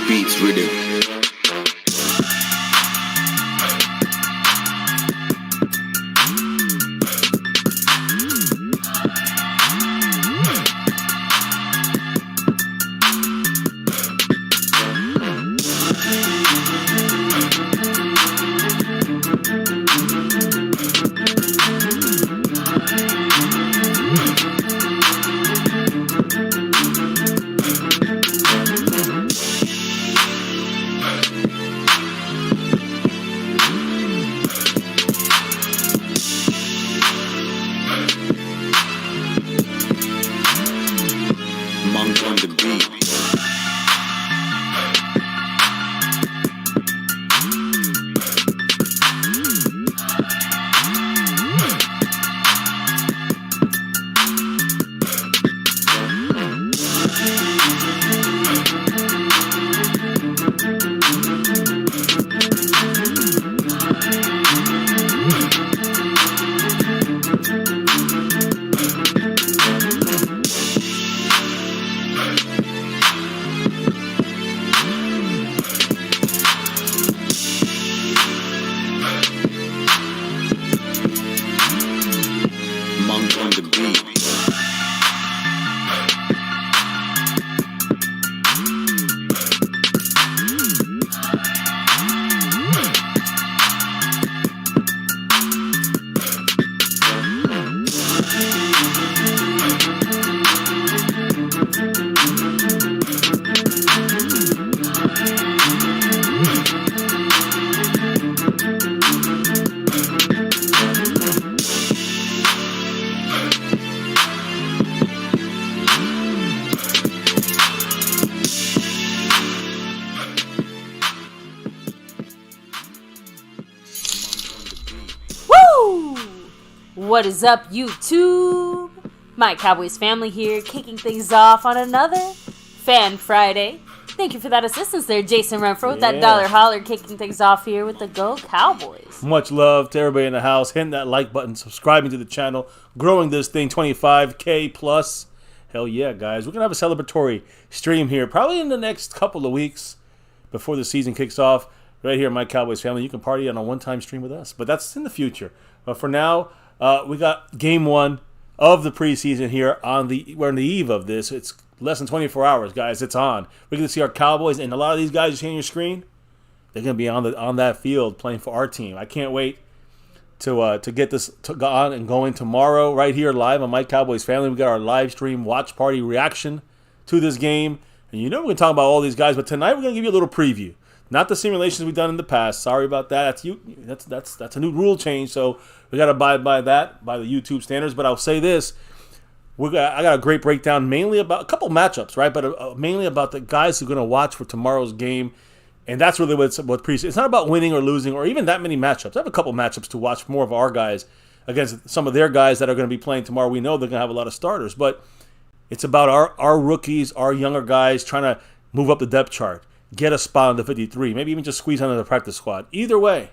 Beats rhythm. On the beat. On the beat. What is up, YouTube? My Cowboys family here, kicking things off on another Fan Friday. Thank you for that assistance there, Jason Renfro, with that dollar holler, kicking things off here with the Go Cowboys. Much love to everybody in the house. Hitting that like button, subscribing to the channel, growing this thing 25K plus. Hell yeah, guys. We're going to have a celebratory stream here, probably in the next couple of weeks before the season kicks off. Right here, My Cowboys Family. You can party on a one-time stream with us, but that's in the future. But for now, we got game one of the preseason here. We're on the eve of this. It's less than 24 hours, guys. It's on. We're going to see our Cowboys, and a lot of these guys you see on your screen, they're going to be on that field playing for our team. I can't wait to get this on and going tomorrow right here live on My Cowboys Family. We got our live stream watch party reaction to this game, and you know we're going to talk about all these guys. But tonight we're going to give you a little preview. Not the simulations we've done in the past. Sorry about that. That's a new rule change, so we got to abide by that, by the YouTube standards. But I'll say this. I got a great breakdown, mainly about a couple matchups, right? But mainly about the guys who are going to watch for tomorrow's game. And that's really what preseason. It's not about winning or losing or even that many matchups. I have a couple matchups to watch more of our guys against some of their guys that are going to be playing tomorrow. We know they're going to have a lot of starters. But it's about our rookies, our younger guys trying to move up the depth chart. Get a spot on the 53, maybe even just squeeze under the practice squad. Either way,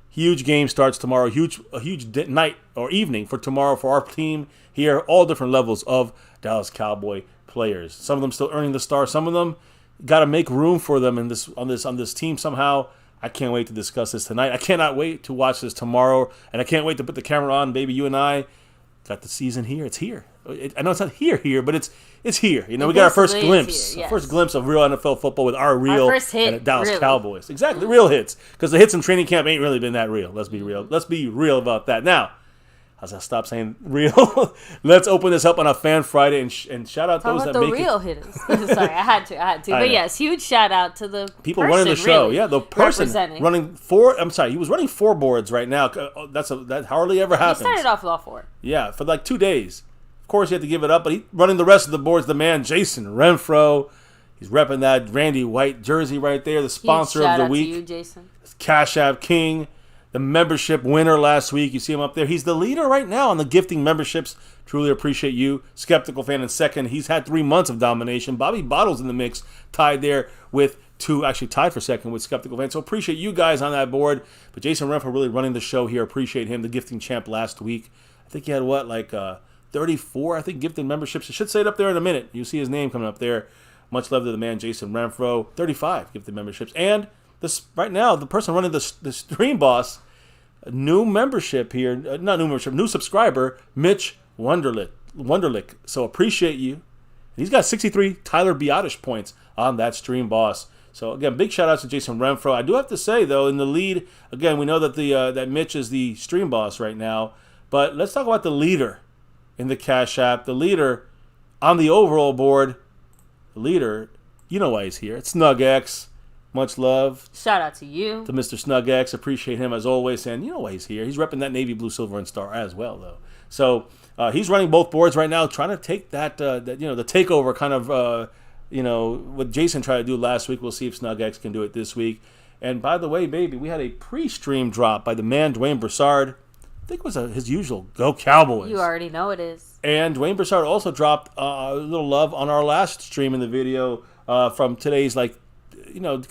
huge game starts tomorrow. A huge night or evening for tomorrow for our team here. All different levels of Dallas Cowboy players. Some of them still earning the star. Some of them got to make room for them on this team somehow. I can't wait to discuss this tonight. I cannot wait to watch this tomorrow, and I can't wait to put the camera on, baby. You and I got the season here. It's here. I know it's not here, but it's here. You know, we got our first glimpse, first glimpse of real NFL football with our real first hit, Dallas really. Cowboys. Exactly, real hits. Because the hits in training camp ain't really been that real. Let's be real. Let's be real about that. Now, as I stop saying real, let's open this up on a Fan Friday and shout out those that make it. the real hitters. Sorry, I had to. But yes, huge shout out to the people running the show. Really, yeah, the person running four. I'm sorry, he was running 4 boards right now. That hardly ever happens. He started off with all 4. Yeah, for like 2 days. Of course, you have to give it up, but he's running the rest of the boards. The man, Jason Renfro, he's repping that Randy White jersey right there. The sponsor of the week, to you, Jason. Cash App King, the membership winner last week. You see him up there. He's the leader right now on the gifting memberships. Truly appreciate you. Skeptical Fan in second. He's had 3 months of domination. Bobby Bottles in the mix, tied there with 2, actually tied for second with Skeptical Fan. So appreciate you guys on that board. But Jason Renfro really running the show here. Appreciate him. The gifting champ last week. I think he had 34, I think, gifted memberships. I should say it up there in a minute. You'll see his name coming up there. Much love to the man, Jason Renfro. 35 gifted memberships. And this right now, the person running the stream boss, new membership here, not new membership, new subscriber, Mitch Wunderlich. So appreciate you. He's got 63 Tyler Biotish points on that stream boss. So again, big shout out to Jason Renfro. I do have to say though, in the lead, again, we know that that Mitch is the stream boss right now, but let's talk about the leader in the Cash App. The leader on the overall board. The leader, you know why he's here. It's SnugX. Much love. Shout out to you. To Mr. SnugX. Appreciate him as always. And you know why he's here. He's repping that navy blue, silver, and star as well, though. So he's running both boards right now, trying to take that the takeover kind of, what Jason tried to do last week. We'll see if SnugX can do it this week. And by the way, baby, we had a pre-stream drop by the man, Dwayne Broussard. I think it was his usual Go Cowboys. You already know it is. And Dwayne Broussard also dropped a little love on our last stream in the video from today's, kind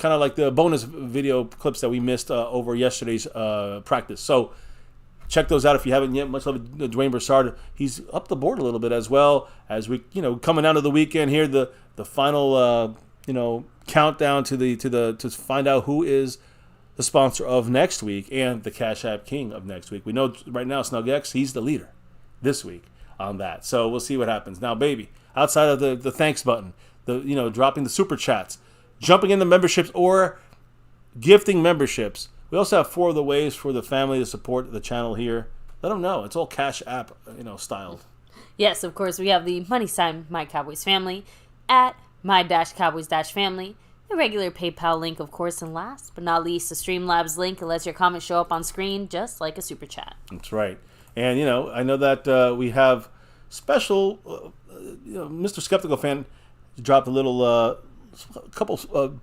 of like the bonus video clips that we missed over yesterday's practice. So check those out if you haven't yet. Much love to Dwayne Broussard. He's up the board a little bit as well as we, coming down to the weekend here, the final, countdown to find out who is the sponsor of next week and the Cash App King of next week. We know right now SnugX, he's the leader this week on that. So we'll see what happens. Now, baby, outside of the thanks button, dropping the super chats, jumping into memberships or gifting memberships, we also have 4 of the ways for the family to support the channel here. Let them know. It's all Cash App, styled. Yes, of course, we have the money sign MyCowboysFamily at my-cowboys-family. The regular PayPal link, of course, and last but not least, the Streamlabs link. It lets your comments show up on screen just like a super chat. That's right. And, I know that we have special, Mr. Skeptical Fan dropped a little, couple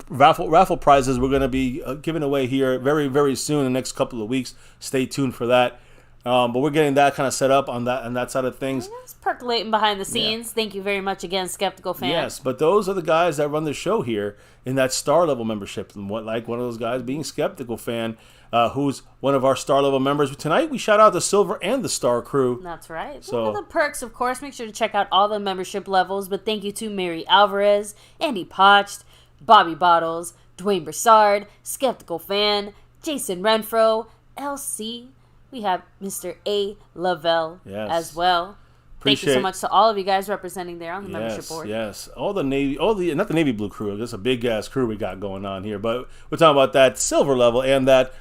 raffle prizes we're going to be giving away here very, very soon in the next couple of weeks. Stay tuned for that. But we're getting that kind of set up on that side of things. It's percolating behind the scenes. Yeah. Thank you very much again, Skeptical Fan. Yes, but those are the guys that run the show here in that star level membership. And like one of those guys being Skeptical Fan, who's one of our star level members. Tonight we shout out the Silver and the Star crew. That's right. So one of the perks, of course, make sure to check out all the membership levels. But thank you to Mary Alvarez, Andy Potched, Bobby Bottles, Dwayne Broussard, Skeptical Fan, Jason Renfro, LC. We have Mr. A. Lavelle as well. Thank you so much to all of you guys representing there on the membership board. Yes, not the navy blue crew. That's a big ass crew we got going on here. But we're talking about that silver level and that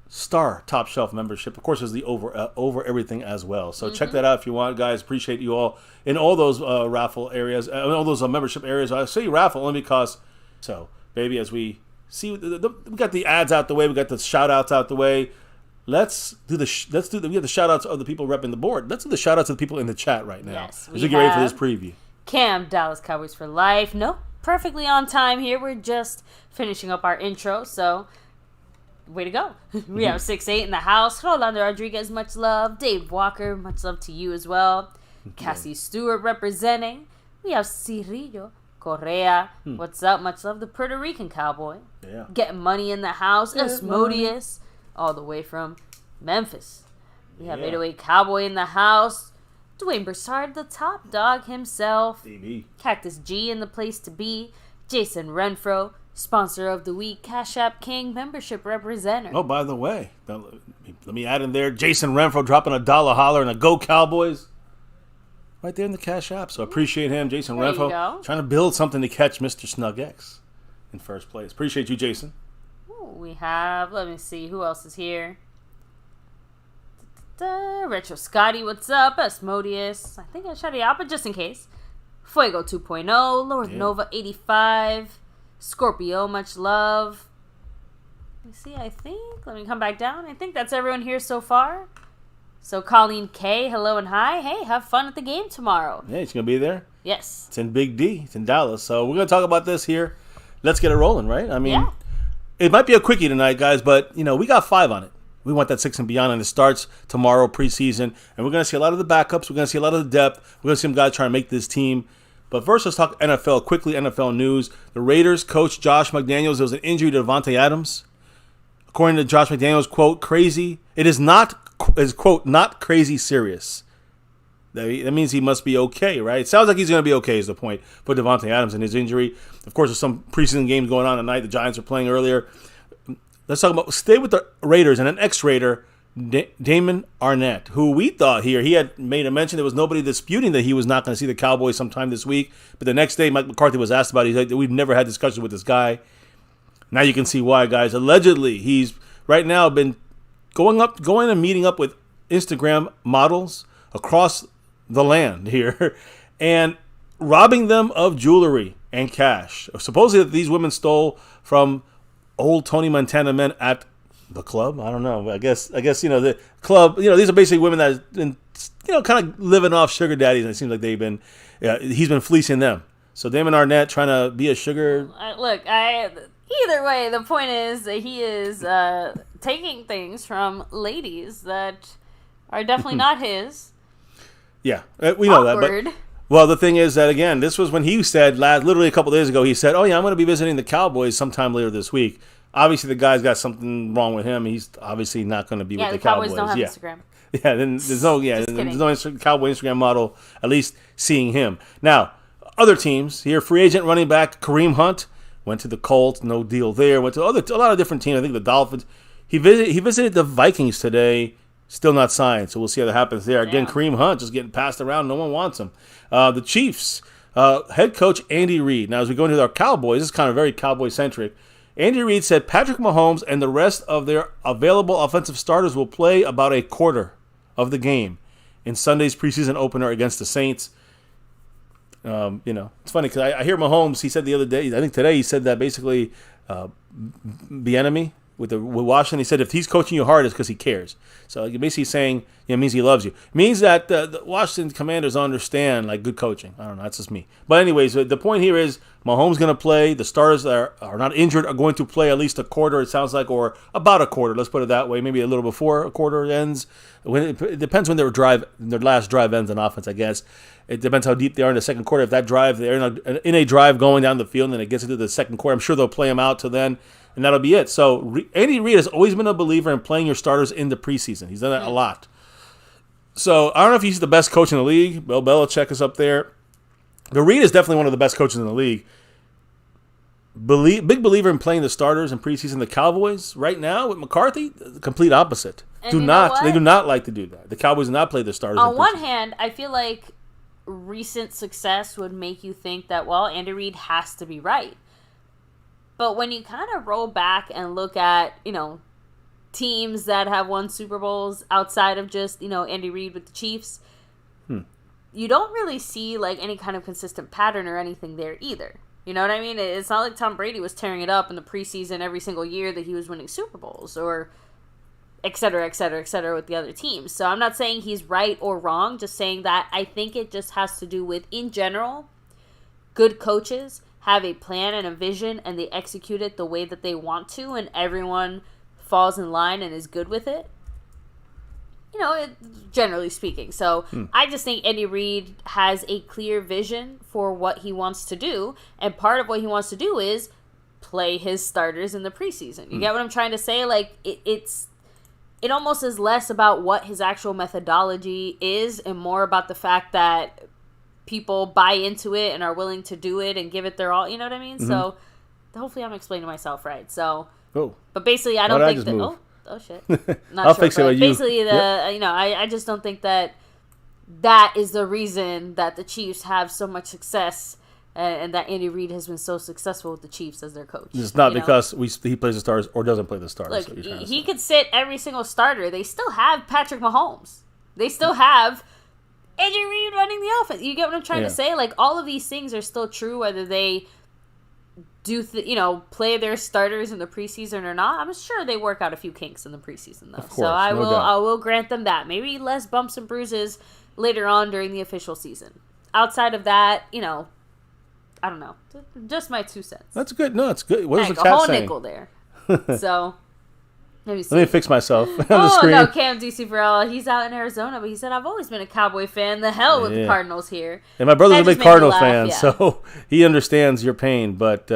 star top shelf membership. Of course, is the over everything as well. So check that out if you want, guys. Appreciate you all in all those raffle areas, all those membership areas. I say raffle only because, baby, as we see, we got the ads out the way, we got the shout outs out the way. We have the shout outs of the people repping the board. Let's do the shout outs of the people in the chat right now. Yes, as we get ready for this preview. Cam, Dallas Cowboys for life. Nope, perfectly on time here. We're just finishing up our intro, so way to go. We have 6'8" in the house. Rolando Rodriguez, much love. Dave Walker, much love to you as well. Cassie Stewart representing. We have Cirillo Correa. What's up? Much love. The Puerto Rican Cowboy. Yeah. Getting money in the house. Asmodeus. All the way from Memphis. We have 808 Cowboy in the house. Dwayne Broussard, the top dog himself. DB. Cactus G in the place to be. Jason Renfro, sponsor of the week. Cash App King, membership representative. Oh, by the way, let me add in there, Jason Renfro dropping $1 holler and a Go Cowboys right there in the Cash App. So appreciate him, Jason There Renfro. you go. Trying to build something to catch Mr. SnugX in first place. Appreciate you, Jason. We have, let me see, who else is here? Retro Scotty, what's up? Asmodeus. I think I shut it out, but just in case. Fuego 2.0, Lord Nova 85, Scorpio, much love. Let me see, let me come back down. I think that's everyone here so far. So Colleen K, hello and hi. Hey, have fun at the game tomorrow. Yeah, he's going to be there. Yes. It's in Big D. It's in Dallas. So we're going to talk about this here. Let's get it rolling, right? I mean, it might be a quickie tonight, guys, but, we got 5 on it. We want that 6 and beyond, and it starts tomorrow, preseason. And we're going to see a lot of the backups. We're going to see a lot of the depth. We're going to see some guys trying to make this team. But first, let's talk NFL. Quickly, NFL news. The Raiders coach Josh McDaniels, there was an injury to Devontae Adams. According to Josh McDaniels, quote, crazy. It is not, quote, not crazy serious. That means he must be okay, right? It sounds like he's going to be okay is the point for Devontae Adams and his injury. Of course, there's some preseason games going on tonight. The Giants are playing earlier. Let's talk about, stay with the Raiders and an ex-Raider, Damon Arnett, who we thought here, he had made a mention. There was nobody disputing that he was not going to see the Cowboys sometime this week. But the next day, Mike McCarthy was asked about it. He's like, we've never had discussions with this guy. Now you can see why, guys. Allegedly, he's right now been going and meeting up with Instagram models across the land here and robbing them of jewelry and cash. Supposedly these women stole from old Tony Montana men at the club. I don't know. I guess the club. These are basically women that have been kind of living off sugar daddies, and it seems like he's been fleecing them. So Damon Arnett trying to be a sugar. Either way, the point is that he is taking things from ladies that are definitely not his. Yeah, we know Awkward. that. But, well, the thing is that, again, this was when he said, literally a couple days ago, he said, oh, yeah, I'm going to be visiting the Cowboys sometime later this week. Obviously, the guy's got something wrong with him. He's obviously not going to be with the Cowboys. Cowboys don't have Instagram. Yeah, then there's no Cowboy Instagram model, at least seeing him. Now, other teams here, free agent running back Kareem Hunt went to the Colts, no deal there. Went to a lot of different teams. I think the Dolphins. He visited the Vikings today. Still not signed, so we'll see how that happens there. Again, Kareem Hunt just getting passed around. No one wants him. The Chiefs, head coach Andy Reid. Now, as we go into our Cowboys, this is kind of very Cowboy-centric. Andy Reid said Patrick Mahomes and the rest of their available offensive starters will play about a quarter of the game in Sunday's preseason opener against the Saints. It's funny because I hear Mahomes, he said the other day, I think today he said that basically Bieniemy with Washington, he said if he's coaching you hard, it's because he cares. So basically saying, it means he loves you. It means that the Washington Commanders understand good coaching. I don't know, that's just me. But anyways, the point here is Mahomes going to play. The starters that are not injured are going to play at least a quarter, it sounds like, or about a quarter. Let's put it that way. Maybe a little before a quarter ends. It depends when their last drive ends on offense, I guess. It depends how deep they are in the second quarter. If that drive, they're in a drive going down the field and then it gets into the second quarter, I'm sure they'll play them out till then. And that'll be it. So Andy Reid has always been a believer in playing your starters in the preseason. He's done that a lot. So I don't know if he's the best coach in the league. Bill Belichick is up there. But Reid is definitely one of the best coaches in the league. Big believer in playing the starters in preseason. The Cowboys right now with McCarthy, the complete opposite. They do not like to do that. The Cowboys do not play the starters. On one hand, I feel like recent success would make you think that, Andy Reid has to be right. But when you kind of roll back and look at, teams that have won Super Bowls outside of just, Andy Reid with the Chiefs, you don't really see, any kind of consistent pattern or anything there either. You know what I mean? It's not like Tom Brady was tearing it up in the preseason every single year that he was winning Super Bowls or et cetera, et cetera, et cetera with the other teams. So I'm not saying he's right or wrong, just saying that I think it just has to do with, in general, good coaches have a plan and a vision and they execute it the way that they want to and everyone falls in line and is good with it. Generally speaking. So I just think Andy Reid has a clear vision for what he wants to do. And part of what he wants to do is play his starters in the preseason. You get what I'm trying to say? It almost is less about what his actual methodology is and more about the fact that people buy into it and are willing to do it and give it their all. You know what I mean? Mm-hmm. So hopefully I'm explaining myself right. So, but basically I don't think that. Oh shit! Not I'll sure, fix it. With basically, you. I just don't think that is the reason that the Chiefs have so much success and that Andy Reid has been so successful with the Chiefs as their coach. It's not because he plays the stars or doesn't play the stars. Look, he could sit every single starter. They still have Patrick Mahomes. They still have Andy Reid running the offense. You get what I'm trying to say? All of these things are still true, whether they do play their starters in the preseason or not. I'm sure they work out a few kinks in the preseason though. Of course, so I will grant them that. Maybe less bumps and bruises later on during the official season. Outside of that, I don't know. Just my 2 cents. That's good. No, it's good. What is the chat a whole saying? Nickel there. So let me fix myself on the Oh, screen. no, Cam DC Farrell, he's out in Arizona, but he said, I've always been a Cowboy fan. The hell with the Cardinals here. And my brother's a big Cardinals fan, yeah. so he understands your pain. But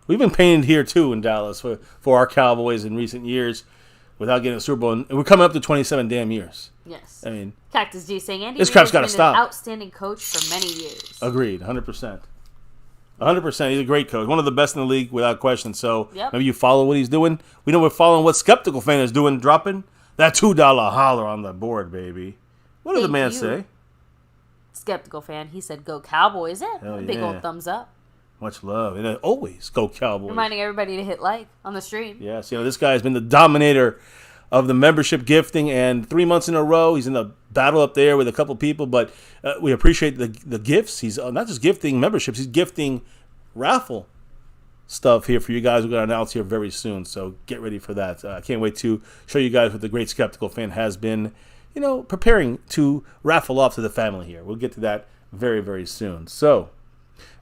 we've been pained here, too, in Dallas for our Cowboys in recent years. without getting a Super Bowl. And we're coming up to 27 damn years. Yes. I mean, Cactus G saying Andy this Reid crap's has gotta been stop. an outstanding coach for many years. Agreed, 100%. 100%. He's a great coach. One of the best in the league without question. So maybe you follow what he's doing. We know we're following what Skeptical Fan is doing, dropping that $2 holler on the board, baby. What did the man say? Skeptical Fan. He said, "Go Cowboys!" Yeah, big old thumbs up. Much love. And always go Cowboys. Reminding everybody to hit like on the stream. Yes, this guy has been the dominator of the membership gifting, and 3 months in a row, he's in a battle up there with a couple people, but we appreciate the gifts. He's not just gifting memberships, he's gifting raffle stuff here for you guys. We're going to announce here very soon, so get ready for that. I can't wait to show you guys what the great Skeptical Fan has been, preparing to raffle off to the family here. We'll get to that very, very soon. So,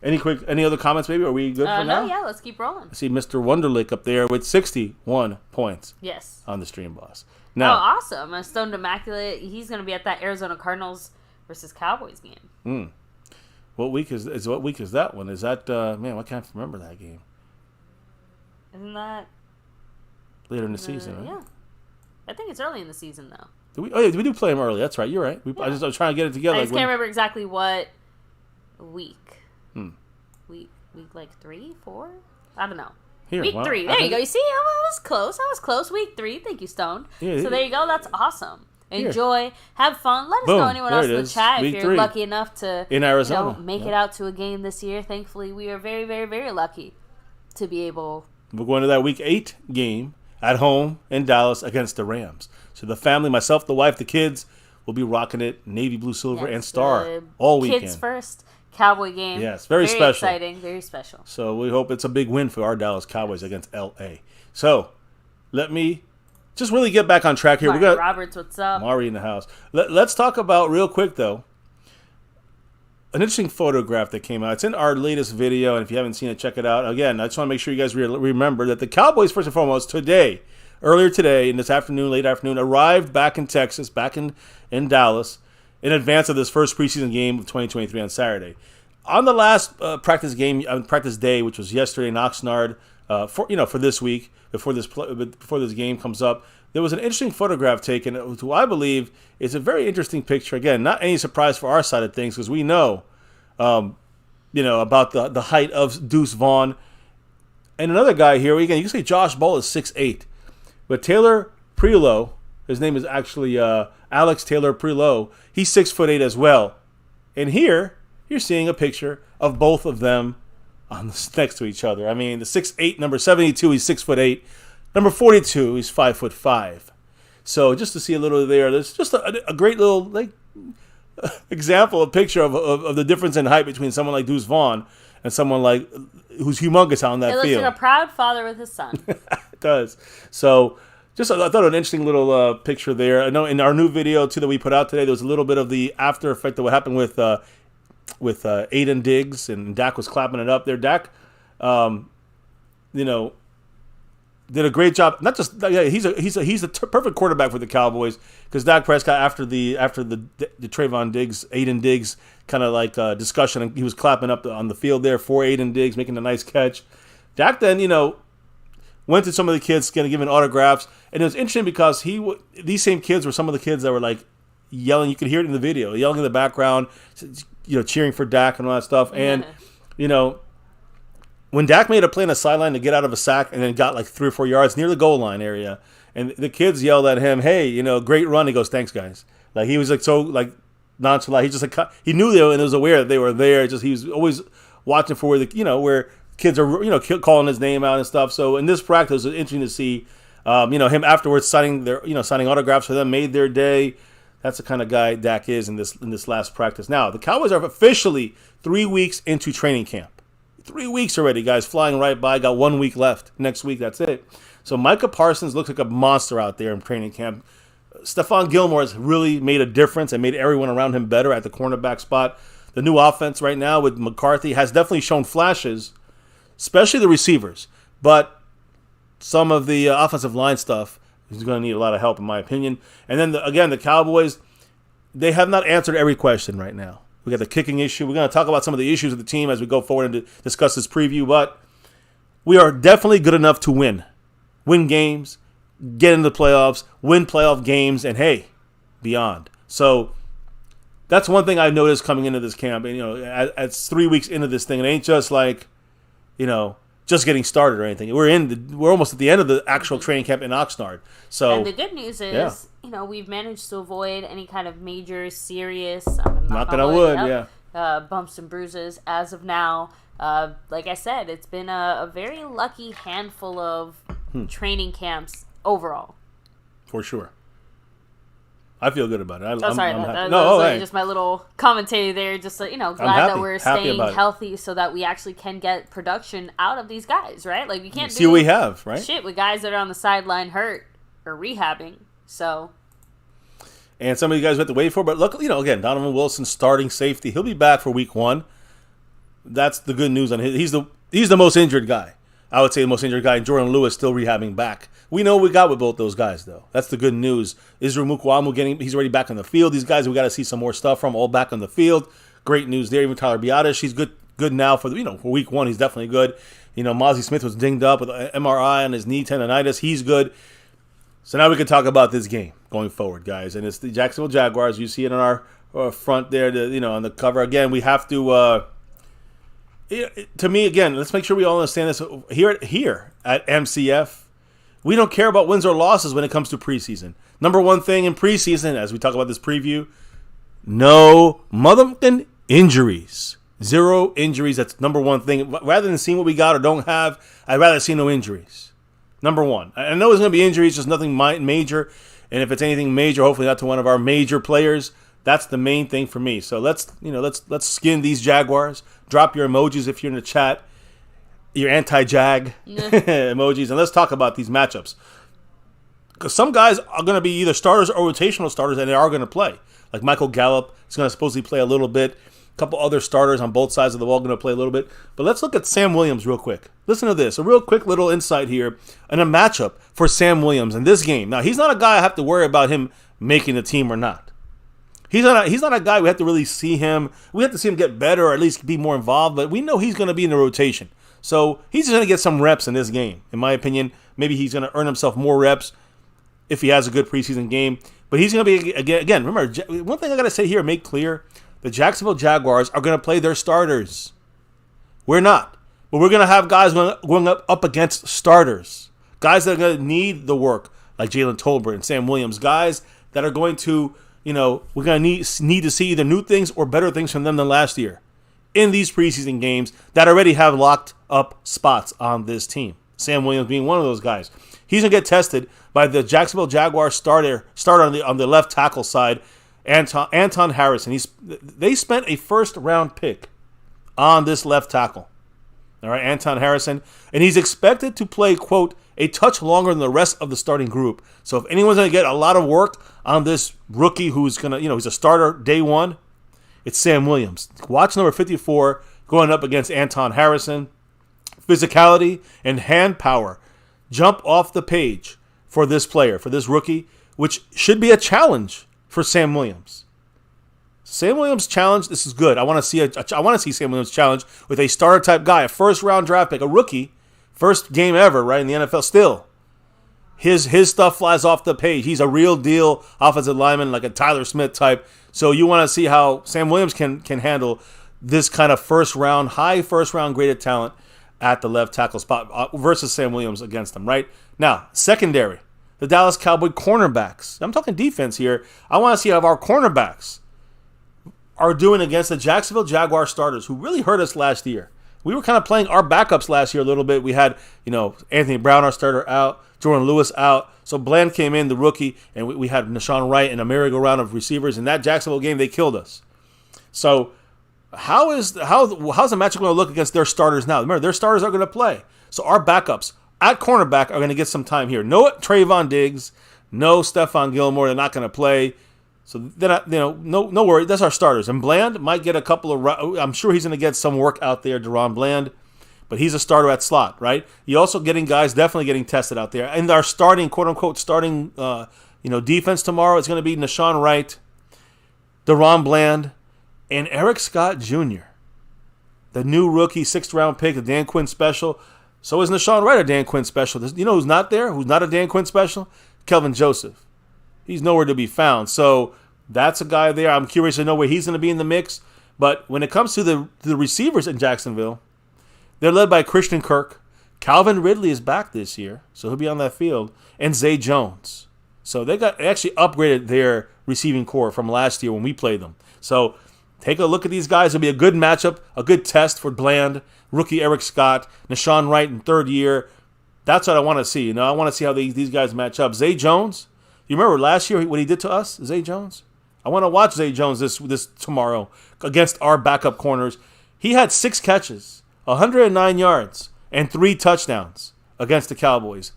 any other comments, maybe? Are we good for now? No, yeah, let's keep rolling. I see Mr. Wonderlick up there with 61 points. Yes. On the stream, boss. Now, awesome. Stoned Immaculate. He's going to be at that Arizona Cardinals versus Cowboys game. What week is that one? Is that man? I can't remember that game. Isn't that later in the season? Right? Yeah, I think it's early in the season though. Do we? Oh yeah, we do play them early. That's right. You're right. I was trying to get it together. I just can't remember exactly what week. Week like 3, 4. I don't know. Week 3. There you go. You see, I was close. Week 3. Thank you, Stone. Yeah, so there you go. That's awesome. Enjoy. Have fun. Let us know anyone else in the chat if you're lucky enough to in Arizona make it out to a game this year. Thankfully, we are very, very, very lucky to be able. We're going to that Week 8 game at home in Dallas against the Rams. So the family, myself, the wife, the kids, will be rocking it navy blue, silver, and star all weekend. Kids first. Cowboy game. Yes, very special. Exciting, very special. So we hope it's a big win for our Dallas Cowboys against L.A. So let me just really get back on track here. We got Roberts, what's up? Mari in the house. Let's talk about real quick though an interesting photograph that came out. It's in our latest video, and if you haven't seen it, check it out. Again, I just want to make sure you guys remember that the Cowboys, first and foremost, earlier today, in this afternoon, late afternoon, arrived back in Texas, back in Dallas, in advance of this first preseason game of 2023 on Saturday. On the last practice day, which was yesterday in Oxnard, for this week, before this game comes up, there was an interesting photograph taken, who I believe is a very interesting picture. Again, not any surprise for our side of things, because we know, about the height of Deuce Vaughn. And another guy here, again, you can say Josh Ball is 6'8", but Taylor Prelo, his name is actually Alex Taylor Prelo, he's 6'8" as well. And here, you're seeing a picture of both of them next to each other. I mean, the 6'8", number 72, he's 6'8". Number 42, he's 5'5". So just to see a little there, there's just a great little example, a picture of the difference in height between someone like Deuce Vaughn and someone like who's humongous on that field. It looks like a proud father with his son. It does. So I thought an interesting little picture there. I know in our new video too that we put out today, there was a little bit of the after effect of what happened with Aiden Diggs, and Dak was clapping it up there. Dak, did a great job. Not just he's a perfect quarterback for the Cowboys, because Dak Prescott after the Trayvon Diggs, Aiden Diggs kind of discussion, and he was clapping up on the field there for Aiden Diggs, making a nice catch. Dak then went to some of the kids, giving autographs, and it was interesting because these same kids were some of the kids that were yelling. You could hear it in the video, yelling in the background, cheering for Dak and all that stuff. And when Dak made a play on the sideline to get out of a sack and then got 3 or 4 yards near the goal line area, and the kids yelled at him, "Hey, great run." He goes, "Thanks, guys." He was so nonchalant. He just he knew they and was aware that they were there. Just he was always watching for where where kids are calling his name out and stuff. So in this practice, it was interesting to see him afterwards signing signing autographs for them, made their day. That's the kind of guy Dak is in this last practice. Now the Cowboys are officially 3 weeks into training camp. 3 weeks already, guys, flying right by. Got 1 week left. Next week, that's it. So Micah Parsons looks like a monster out there in training camp. Stephon Gilmore has really made a difference and made everyone around him better at the cornerback spot. The new offense right now with McCarthy has definitely shown flashes, especially the receivers. But some of the offensive line stuff is going to need a lot of help, in my opinion. And then, the Cowboys, they have not answered every question right now. We got the kicking issue. We're going to talk about some of the issues of the team as we go forward and discuss this preview. But we are definitely good enough to win games, get into the playoffs, win playoff games, and hey, beyond. So that's one thing I've noticed coming into this camp. And, it's 3 weeks into this thing. It ain't just like, just getting started or anything. We're almost at the end of the actual training camp in Oxnard. So, and the good news is, we've managed to avoid any kind of major, serious, knock on wood, bumps and bruises as of now. Like I said, it's been a very lucky handful of training camps overall. For sure. I feel good about it. I'm sorry. happy. That was just my little commentary there. Just glad that we're staying healthy so that we actually can get production out of these guys, right? Like, we can't see what we have, right? Shit with guys that are on the sideline hurt or rehabbing. So. And some of you guys have to wait for, but look, again, Donovan Wilson starting safety. He'll be back for week 1. That's the good news on his. He's the most injured guy. I would say the most injured guy. And Jordan Lewis still rehabbing back. We know what we got with both those guys, though. That's the good news. Israel Mukwamu he's already back on the field. These guys we got to see some more stuff from, all back on the field. Great news there. Even Tyler Biadasz, he's good now for for week 1. He's definitely good. Mazi Smith was dinged up with an MRI on his knee tendonitis. He's good. So now we can talk about this game going forward, guys. And it's the Jacksonville Jaguars. You see it on our front there, on the cover. Again, we have to. To me, again, let's make sure we all understand this. Here at MCF, we don't care about wins or losses when it comes to preseason. Number one thing in preseason, as we talk about this preview, no motherfucking injuries. 0 injuries. That's number one thing. Rather than seeing what we got or don't have, I'd rather see no injuries. Number one. I know there's going to be injuries, just nothing major. And if it's anything major, hopefully not to one of our major players. That's the main thing for me. So let's skin these Jaguars. Drop your emojis if you're in the chat, your anti-Jag emojis, and let's talk about these matchups. Because some guys are going to be either starters or rotational starters, and they are going to play. Like Michael Gallup is going to supposedly play a little bit. A couple other starters on both sides of the ball going to play a little bit. But let's look at Sam Williams real quick. Listen to this. A real quick little insight here and a matchup for Sam Williams in this game. Now, he's not a guy I have to worry about him making the team or not. He's not a guy we have to really see him. We have to see him get better or at least be more involved, but we know he's going to be in the rotation. So he's going to get some reps in this game, in my opinion. Maybe he's going to earn himself more reps if he has a good preseason game. But he's going to be, again, remember, one thing I got to say here, make clear, the Jacksonville Jaguars are going to play their starters. We're not. But we're going to have guys going up against starters. Guys that are going to need the work, like Jalen Tolbert and Sam Williams. Guys that are going to, we're going to need to see either new things or better things from them than last year in these preseason games that already have locked up spots on this team. Sam Williams being one of those guys. He's going to get tested by the Jacksonville Jaguars starter on the left tackle side, Anton Harrison. They spent a first-round pick on this left tackle. All right, Anton Harrison. And he's expected to play, quote, a touch longer than the rest of the starting group. So if anyone's going to get a lot of work on this rookie who's going to, he's a starter day one, it's Sam Williams. Watch number 54 going up against Anton Harrison. Physicality and hand power jump off the page for this player, for this rookie, which should be a challenge for Sam Williams. Sam Williams challenge, this is good. I want to see Sam Williams challenge with a starter type guy, a first round draft pick, a rookie, first game ever, right, in the NFL still. His stuff flies off the page. He's a real deal offensive lineman, like a Tyler Smith type. So you want to see how Sam Williams can handle this kind of high first round graded talent at the left tackle spot versus Sam Williams against them, right? Now, secondary, the Dallas Cowboy cornerbacks. I'm talking defense here. I want to see how our cornerbacks are doing against the Jacksonville Jaguar starters who really hurt us last year. We were kind of playing our backups last year a little bit. We had, Anthony Brown, our starter, out. Jordan Lewis out. So Bland came in, the rookie, and we had Nashawn Wright and a merry-go-round of receivers. In that Jacksonville game, they killed us. So how's the matchup going to look against their starters now? Remember, their starters are going to play. So our backups at cornerback are going to get some time here. No Trayvon Diggs, no Stephon Gilmore. They're not going to play. So they're not, no worry. That's our starters. And Bland might get a couple of. I'm sure he's going to get some work out there, Deron Bland, but he's a starter at slot, right? You're also getting guys definitely getting tested out there. And our starting, quote unquote, defense tomorrow is going to be Nashawn Wright, Deron Bland, and Eric Scott Jr., the new rookie 6th round pick, the Dan Quinn special. So is Nashawn Wright a Dan Quinn special? You know who's not there? Who's not a Dan Quinn special? Kelvin Joseph. He's nowhere to be found. So that's a guy there. I'm curious to know where he's going to be in the mix. But when it comes to the receivers in Jacksonville, they're led by Christian Kirk. Calvin Ridley is back this year, so he'll be on that field. And Zay Jones. So they actually upgraded their receiving core from last year when we played them. So take a look at these guys. It'll be a good matchup, a good test for Bland, rookie Eric Scott, Nashawn Wright in third year. That's what I want to see. You know, I want to see how these guys match up. Zay Jones, you remember last year what he did to us, Zay Jones? I want to watch Zay Jones this tomorrow against our backup corners. He had 6 catches, 109 yards, and 3 touchdowns against the Cowboys.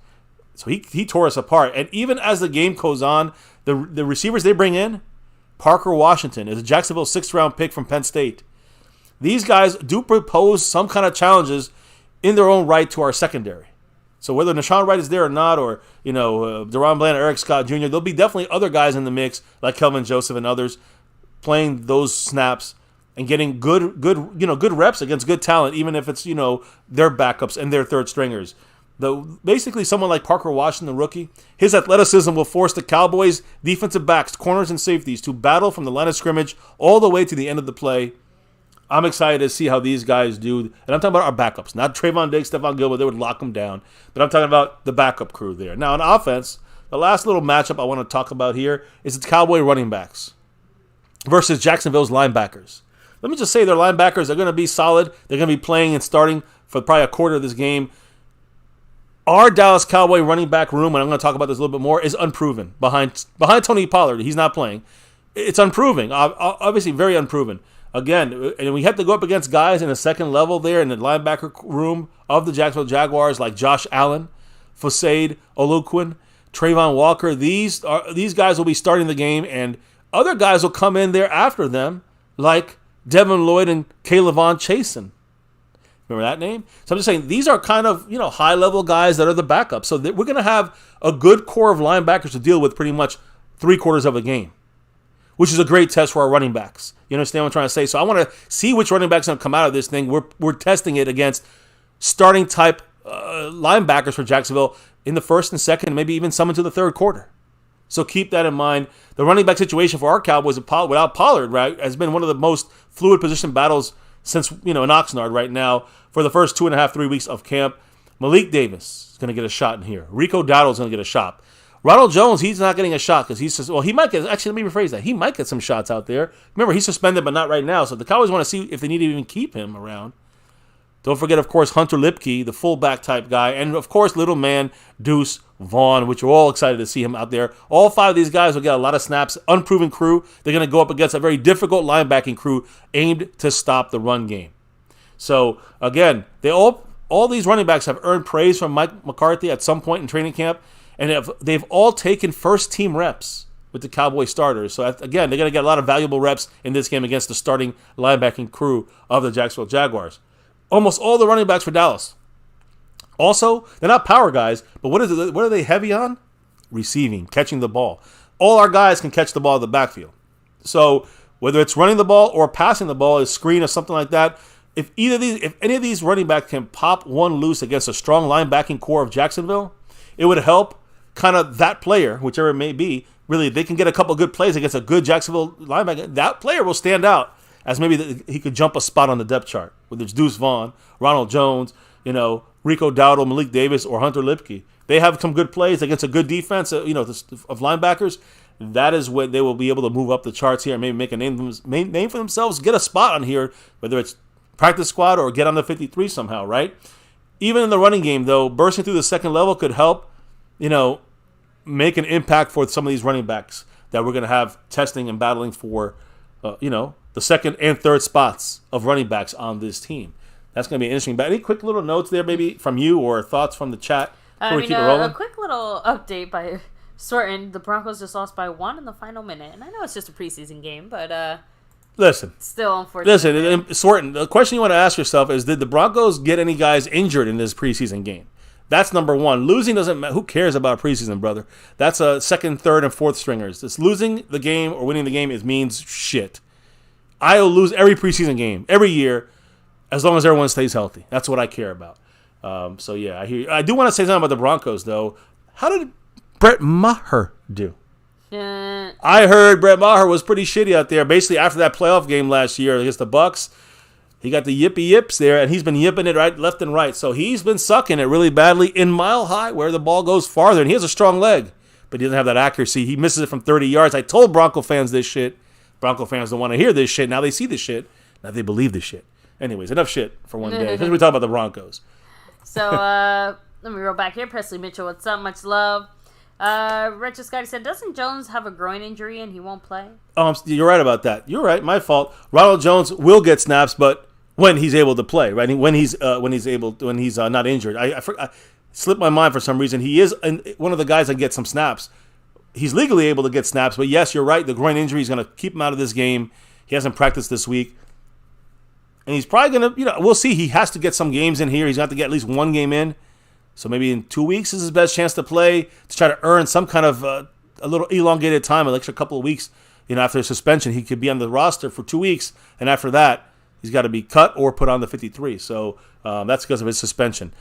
So he tore us apart. And even as the game goes on, the receivers they bring in, Parker Washington is a Jacksonville 6th-round pick from Penn State. These guys do propose some kind of challenges in their own right to our secondary. So whether Nashawn Wright is there or not, or Deron Bland or Eric Scott Jr., there'll be definitely other guys in the mix like Kelvin Joseph and others playing those snaps and getting good reps against good talent, even if it's their backups and their third stringers. Basically, someone like Parker Washington, the rookie, his athleticism will force the Cowboys' defensive backs, corners, and safeties to battle from the line of scrimmage all the way to the end of the play. I'm excited to see how these guys do. And I'm talking about our backups, not Trayvon Diggs, Stephon Gilmore. They would lock them down. But I'm talking about the backup crew there. Now, on offense, the last little matchup I want to talk about here is the Cowboy running backs versus Jacksonville's linebackers. Let me just say their linebackers are going to be solid. They're going to be playing and starting for probably a quarter of this game. Our Dallas Cowboy running back room, and I'm going to talk about this a little bit more, is unproven. Behind Tony Pollard, he's not playing. It's unproven, obviously very unproven. Again, and we have to go up against guys in the second level there in the linebacker room of the Jacksonville Jaguars like Josh Allen, Fasaid Oluquin, Trayvon Walker. These guys will be starting the game, and other guys will come in there after them like Devin Lloyd and Kaylavon Chasen. Remember that name? So I'm just saying these are kind of high-level guys that are the backups. So we're going to have a good core of linebackers to deal with pretty much 3/4 of a game, which is a great test for our running backs. You understand what I'm trying to say? So I want to see which running backs are going to come out of this thing. We're testing it against starting type linebackers for Jacksonville in the first and second, and maybe even some into the third quarter. So keep that in mind. The running back situation for our Cowboys without Pollard, right, has been one of the most fluid position battles since in Oxnard right now for the first 2.5, 3 weeks of camp. Malik Davis is going to get a shot in here. Rico Dowdle is going to get a shot. Ronald Jones, he's not getting a shot because he might get, actually, let me rephrase that. He might get some shots out there. Remember, he's suspended, but not right now. So the Cowboys want to see if they need to even keep him around. Don't forget, of course, Hunter Lipke, the fullback type guy. And, of course, little man Deuce Vaughn, which we're all excited to see him out there. All 5 of these guys will get a lot of snaps. Unproven crew. They're going to go up against a very difficult linebacking crew aimed to stop the run game. So, again, all these running backs have earned praise from Mike McCarthy at some point in training camp. And they've all taken first-team reps with the Cowboy starters. So, again, they're going to get a lot of valuable reps in this game against the starting linebacking crew of the Jacksonville Jaguars. Almost all the running backs for Dallas. Also, they're not power guys, but what are they heavy on? Receiving, catching the ball. All our guys can catch the ball in the backfield. So, whether it's running the ball or passing the ball, a screen or something like that, if any of these running backs can pop one loose against a strong linebacking core of Jacksonville, it would help kind of that player, whichever it may be, really, they can get a couple good plays against a good Jacksonville linebacker. That player will stand out as maybe he could jump a spot on the depth chart, whether it's Deuce Vaughn, Ronald Jones, Rico Dowdle, Malik Davis, or Hunter Lipke. They have some good plays against a good defense, of linebackers. That is when they will be able to move up the charts here and maybe make a name for themselves, get a spot on here, whether it's practice squad or get on the 53 somehow, right? Even in the running game, though, bursting through the second level could help, make an impact for some of these running backs that we're going to have testing and battling for, the second and third spots of running backs on this team. That's going to be interesting. But any quick little notes there maybe from you or thoughts from the chat before we keep it rolling? A quick little update by Sorton. The Broncos just lost by 1 in the final minute. And I know it's just a preseason game, but listen. Still unfortunate. Listen, Sorton, the question you want to ask yourself is, did the Broncos get any guys injured in this preseason game? That's number one. Losing doesn't matter. Who cares about preseason, brother? That's a second, third, and fourth stringers. It's losing the game or winning the game means shit. I'll lose every preseason game, every year, as long as everyone stays healthy. That's what I care about. So yeah, I hear you. I do want to say something about the Broncos though. How did Brett Maher do? I heard Brett Maher was pretty shitty out there. Basically, after that playoff game last year against the Bucks, he got the yippee yips there, and he's been yipping it right, left and right. So he's been sucking it really badly in Mile High, where the ball goes farther, and he has a strong leg, but he doesn't have that accuracy. He misses it from 30 yards. I told Bronco fans this shit. Bronco fans don't want to hear this shit. Now they see this shit. Now they believe this shit. Anyways, enough shit for one day. Since we talk about the Broncos. So let me roll back here. Presley Mitchell, what's up? Much love. Retro Scotty said, doesn't Jones have a groin injury and he won't play? You're right about that. You're right. My fault. Ronald Jones will get snaps, but when he's able to play, right? When he's not injured. I slipped my mind for some reason. He is one of the guys that gets some snaps. He's legally able to get snaps, but yes, you're right. The groin injury is going to keep him out of this game. He hasn't practiced this week. And he's probably going to, we'll see. He has to get some games in here. He's got to get at least one game in. So maybe in 2 weeks is his best chance to play, to try to earn some kind of a little elongated time, an extra couple of weeks. After suspension, he could be on the roster for 2 weeks. And after that, he's got to be cut or put on the 53. So that's because of his suspension.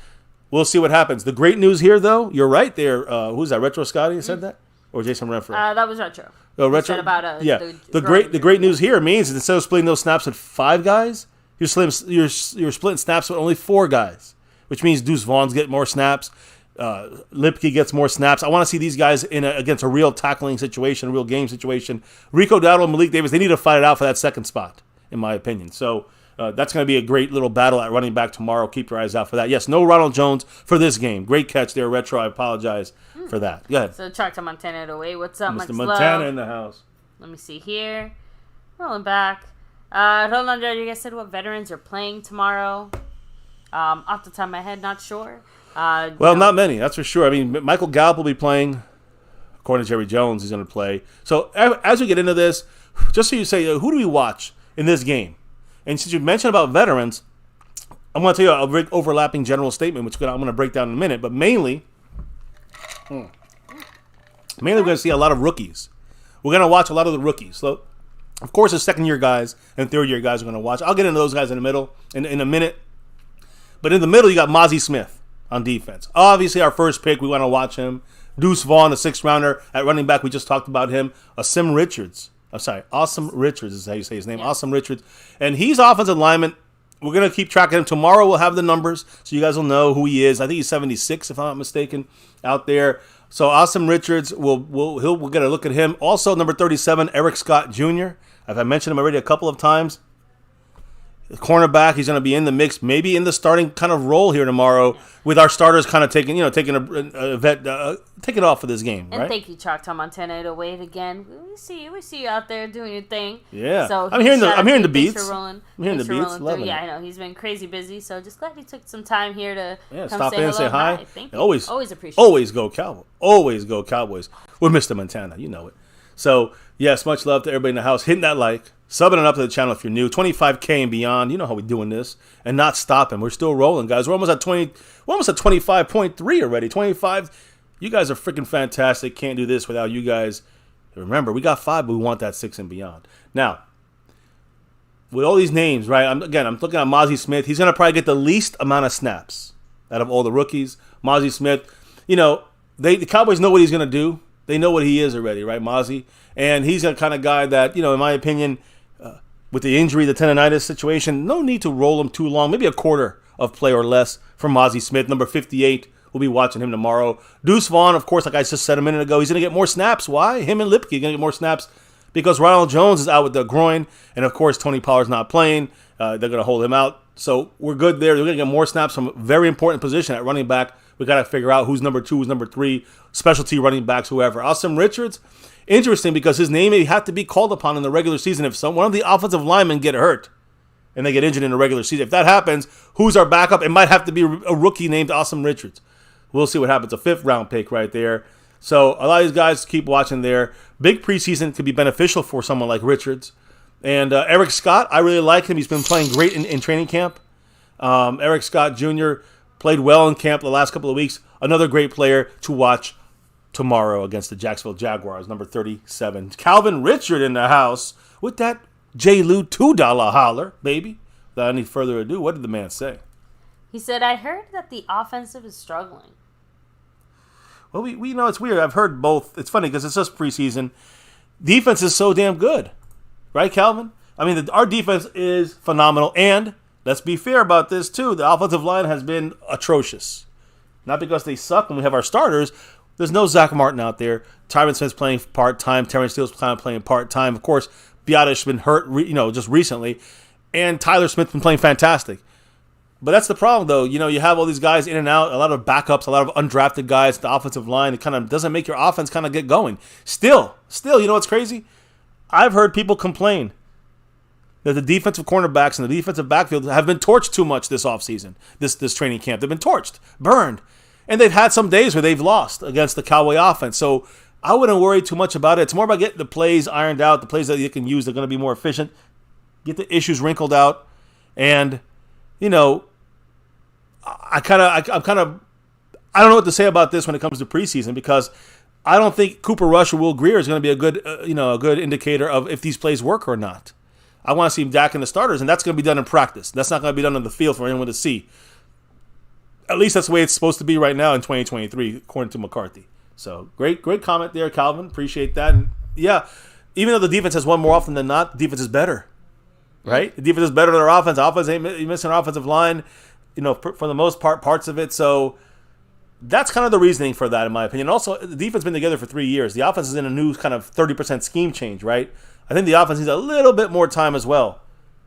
We'll see what happens. The great news here, though, you're right there. Who's that? Retro Scotty said that? Or Jason Renfro? That was Retro. Oh, Retro? Said about, yeah. The great news here means that instead of splitting those snaps with 5 guys, you're splitting snaps with only 4 guys, which means Deuce Vaughn's getting more snaps. Lipke gets more snaps. I want to see these guys against a real tackling situation, a real game situation. Rico Dowdle and Malik Davis, they need to fight it out for that second spot, in my opinion. So that's going to be a great little battle at running back tomorrow. Keep your eyes out for that. Yes, no Ronald Jones for this game. Great catch there, Retro. I apologize for that. Go ahead. So Chalk to Montana 808. What's up, Mr. Much Montana love. in the house. Let me see here. Rolling back. Roland Rodriguez said what veterans are playing tomorrow. Off the top of my head, not sure. Not many, that's for sure. I mean, Michael Gallup will be playing. According to Jerry Jones, he's going to play. So as we get into this, just so you say, who do we watch in this game? And since you mentioned about veterans, I'm going to tell you a big overlapping general statement, which I'm going to break down in a minute. But mainly we're going to see a lot of rookies. We're going to watch a lot of the rookies. So, of course, the second-year guys and third-year guys are going to watch. I'll get into those guys in the middle in a minute. But in the middle, you got Mazi Smith on defense. Obviously, our first pick, we want to watch him. Deuce Vaughn, the 6th rounder. At running back, we just talked about him. Awesome Richards is how you say his name. Yeah. Awesome Richards. And he's offensive lineman. We're going to keep track of him. Tomorrow we'll have the numbers so you guys will know who he is. I think he's 76, if I'm not mistaken, out there. So Awesome Richards, we'll get a look at him. Also, number 37, Eric Scott Jr. I've mentioned him already a couple of times. The cornerback, he's going to be in the mix, maybe in the starting kind of role here tomorrow, with our starters kind of taking a vet, take it off for this game. And right? Thank you, Chalk to Montana 808 again. We see you out there doing your thing. Yeah, so I'm hearing the beats. Thanks for rolling. I'm hearing the beats. Loving it. Yeah, I know he's been crazy busy, so just glad he took some time here to come stop say in and hello. say hi. Thank you. Always appreciate. Always go Cowboys. Always go Cowboys. We're Mr. Montana, you know it. So yes, much love to everybody in the house. Hitting that like. Subbing it up to the channel if you're new. 25K and beyond. You know how we're doing this. And not stopping. We're still rolling, guys. We're almost at 25.3 already. 25. You guys are freaking fantastic. Can't do this without you guys. Remember, we got 5, but we want that 6 and beyond. Now, with all these names, right? I'm looking at Mazi Smith. He's going to probably get the least amount of snaps out of all the rookies. Mazi Smith, the Cowboys know what he's going to do. They know what he is already, right, Mazi? And he's the kind of guy that, in my opinion, with the injury, the tendonitis situation, no need to roll him too long. Maybe a quarter of play or less for Mazi Smith. Number 58, we'll be watching him tomorrow. Deuce Vaughn, of course, like I just said a minute ago, he's going to get more snaps. Why? Him and Lipke are going to get more snaps because Ronald Jones is out with the groin. And, of course, Tony Pollard's not playing. They're going to hold him out. So we're good there. They're going to get more snaps from a very important position at running back. We got to figure out who's number 2, who's number 3, specialty running backs, whoever. Awesome Richards. Interesting because his name may have to be called upon in the regular season if one of the offensive linemen get hurt and they get injured in the regular season. If that happens, who's our backup? It might have to be a rookie named Awesome Richards. We'll see what happens. A 5th round pick right there. So a lot of these guys keep watching there. Big preseason could be beneficial for someone like Richards. And Eric Scott, I really like him. He's been playing great in training camp. Eric Scott Jr. played well in camp the last couple of weeks. Another great player to watch tomorrow against the Jacksonville Jaguars, number 37. Calvin Richard in the house with that J. Lou $2 holler, baby. Without any further ado, what did the man say? He said, I heard that the offensive is struggling. Well, we know it's weird. I've heard both. It's funny because it's just preseason. Defense is so damn good. Right, Calvin? I mean, our defense is phenomenal. And let's be fair about this, too. The offensive line has been atrocious. Not because they suck when we have our starters. There's no Zach Martin out there. Tyron Smith's playing part-time. Terrence Steele's kind of playing part-time. Of course, Biadish's been hurt, just recently. And Tyler Smith's been playing fantastic. But that's the problem, though. You have all these guys in and out, a lot of backups, a lot of undrafted guys, the offensive line. It kind of doesn't make your offense kind of get going. Still, you know what's crazy? I've heard people complain that the defensive cornerbacks and the defensive backfield have been torched too much this offseason, this training camp. They've been torched, burned. And they've had some days where they've lost against the Cowboy offense. So I wouldn't worry too much about it. It's more about getting the plays ironed out, the plays that you can use. They're going to be more efficient. Get the issues wrinkled out. And, I don't know what to say about this when it comes to preseason because I don't think Cooper Rush or Will Grier is going to be a good indicator of if these plays work or not. I want to see Dak in the starters, and that's going to be done in practice. That's not going to be done on the field for anyone to see. At least that's the way it's supposed to be right now in 2023, according to McCarthy. So great comment there, Calvin. Appreciate that. And yeah, even though the defense has won more often than not, the defense is better, right? The defense is better than our offense. Offense ain't missing our offensive line. For the most part, parts of it. So that's kind of the reasoning for that, in my opinion. Also, the defense has been together for 3 years. The offense is in a new kind of 30% scheme change, right? I think the offense needs a little bit more time as well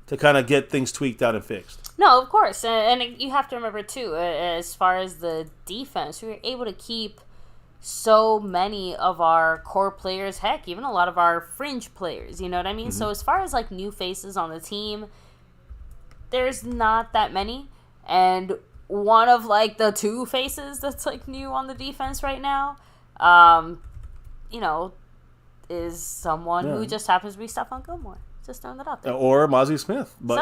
to kind of get things tweaked out and fixed. No, of course. And you have to remember, too, as far as the defense, we were able to keep so many of our core players, heck, even a lot of our fringe players, you know what I mean? Mm-hmm. So as far as, new faces on the team, there's not that many. And one of, the two faces that's, new on the defense right now, is someone who just happens to be Stephon Gilmore. Just throwing that out there. Or Mazi Smith. But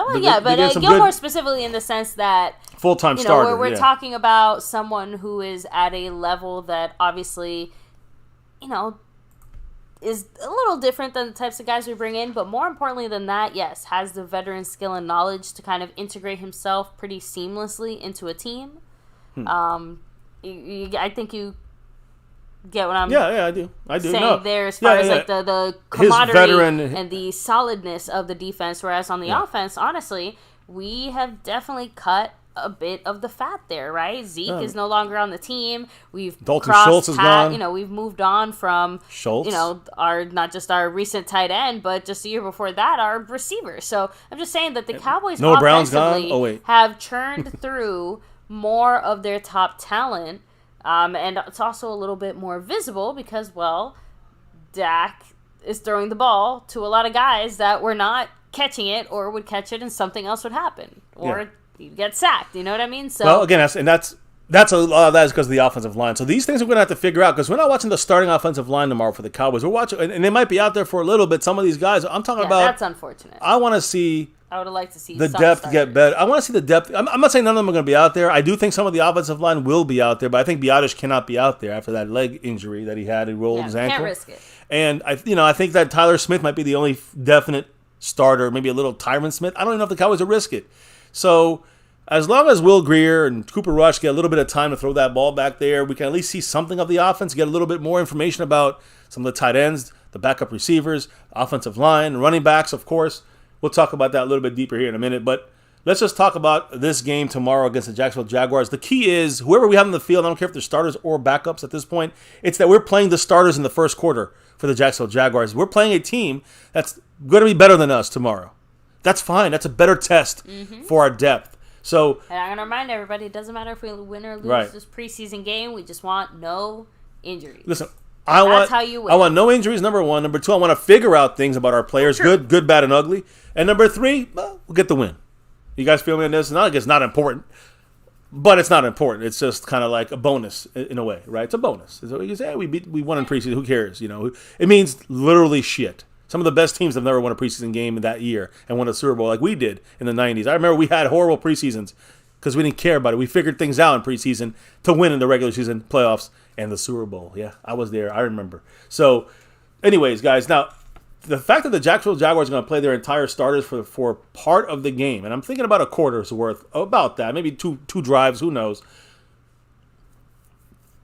Gilmore specifically in the sense that full-time starter. We're talking about someone who is at a level that obviously, is a little different than the types of guys we bring in, but more importantly than that, yes, has the veteran skill and knowledge to kind of integrate himself pretty seamlessly into a team. I think you get what I'm I do saying there as far as the camaraderie and the solidness of the defense, whereas on the offense, honestly, we have definitely cut a bit of the fat there, right? Zeke is no longer on the team. We've Dalton Schultz is gone. We've moved on from Schultz. Our not just our recent tight end, but just the year before that, our receiver. So I'm just saying that the Cowboys offensively have churned through more of their top talent, and it's also a little bit more visible because, Dak is throwing the ball to a lot of guys that were not catching it or would catch it and something else would happen. Or you get sacked, you know what I mean? So again, that's a lot of that is because of the offensive line. So these things we're going to have to figure out because we're not watching the starting offensive line tomorrow for the Cowboys. We're watching, and they might be out there for a little bit. Some of these guys, I'm talking about. That's unfortunate. I want to see. I would have liked to see the depth get better. I want to see the depth. I'm not saying none of them are going to be out there. I do think some of the offensive line will be out there, but I think Biadish cannot be out there after that leg injury that he had. He rolled his ankle. Can't risk it. And I think that Tyler Smith might be the only definite starter. Maybe a little Tyron Smith. I don't even know if the Cowboys will risk it. So as long as Will Grier and Cooper Rush get a little bit of time to throw that ball back there, we can at least see something of the offense, get a little bit more information about some of the tight ends, the backup receivers, offensive line, running backs, of course. We'll talk about that a little bit deeper here in a minute. But let's just talk about this game tomorrow against the Jacksonville Jaguars. The key is whoever we have in the field, I don't care if they're starters or backups at this point, it's that we're playing the starters in the first quarter for the Jacksonville Jaguars. We're playing a team that's going to be better than us tomorrow. That's fine. That's a better test for our depth. So, and I'm going to remind everybody, it doesn't matter if we win or lose this preseason game. We just want no injuries. Listen, I want no injuries, number one. Number two, I want to figure out things about our players, good, bad, and ugly. And number three, we'll get the win. You guys feel me on this? It's not important, but it's not important. It's just kind of like a bonus in a way, right? It's a bonus. So you say, hey, we won in preseason. Who cares? It means literally shit. Some of the best teams have never won a preseason game in that year and won a Super Bowl like we did in the 90s. I remember we had horrible preseasons because we didn't care about it. We figured things out in preseason to win in the regular season, playoffs, and the Super Bowl. Yeah, I was there. I remember. So, anyways, guys, now the fact that the Jacksonville Jaguars are going to play their entire starters for part of the game, and I'm thinking about a quarter's worth, about that, maybe two drives, who knows.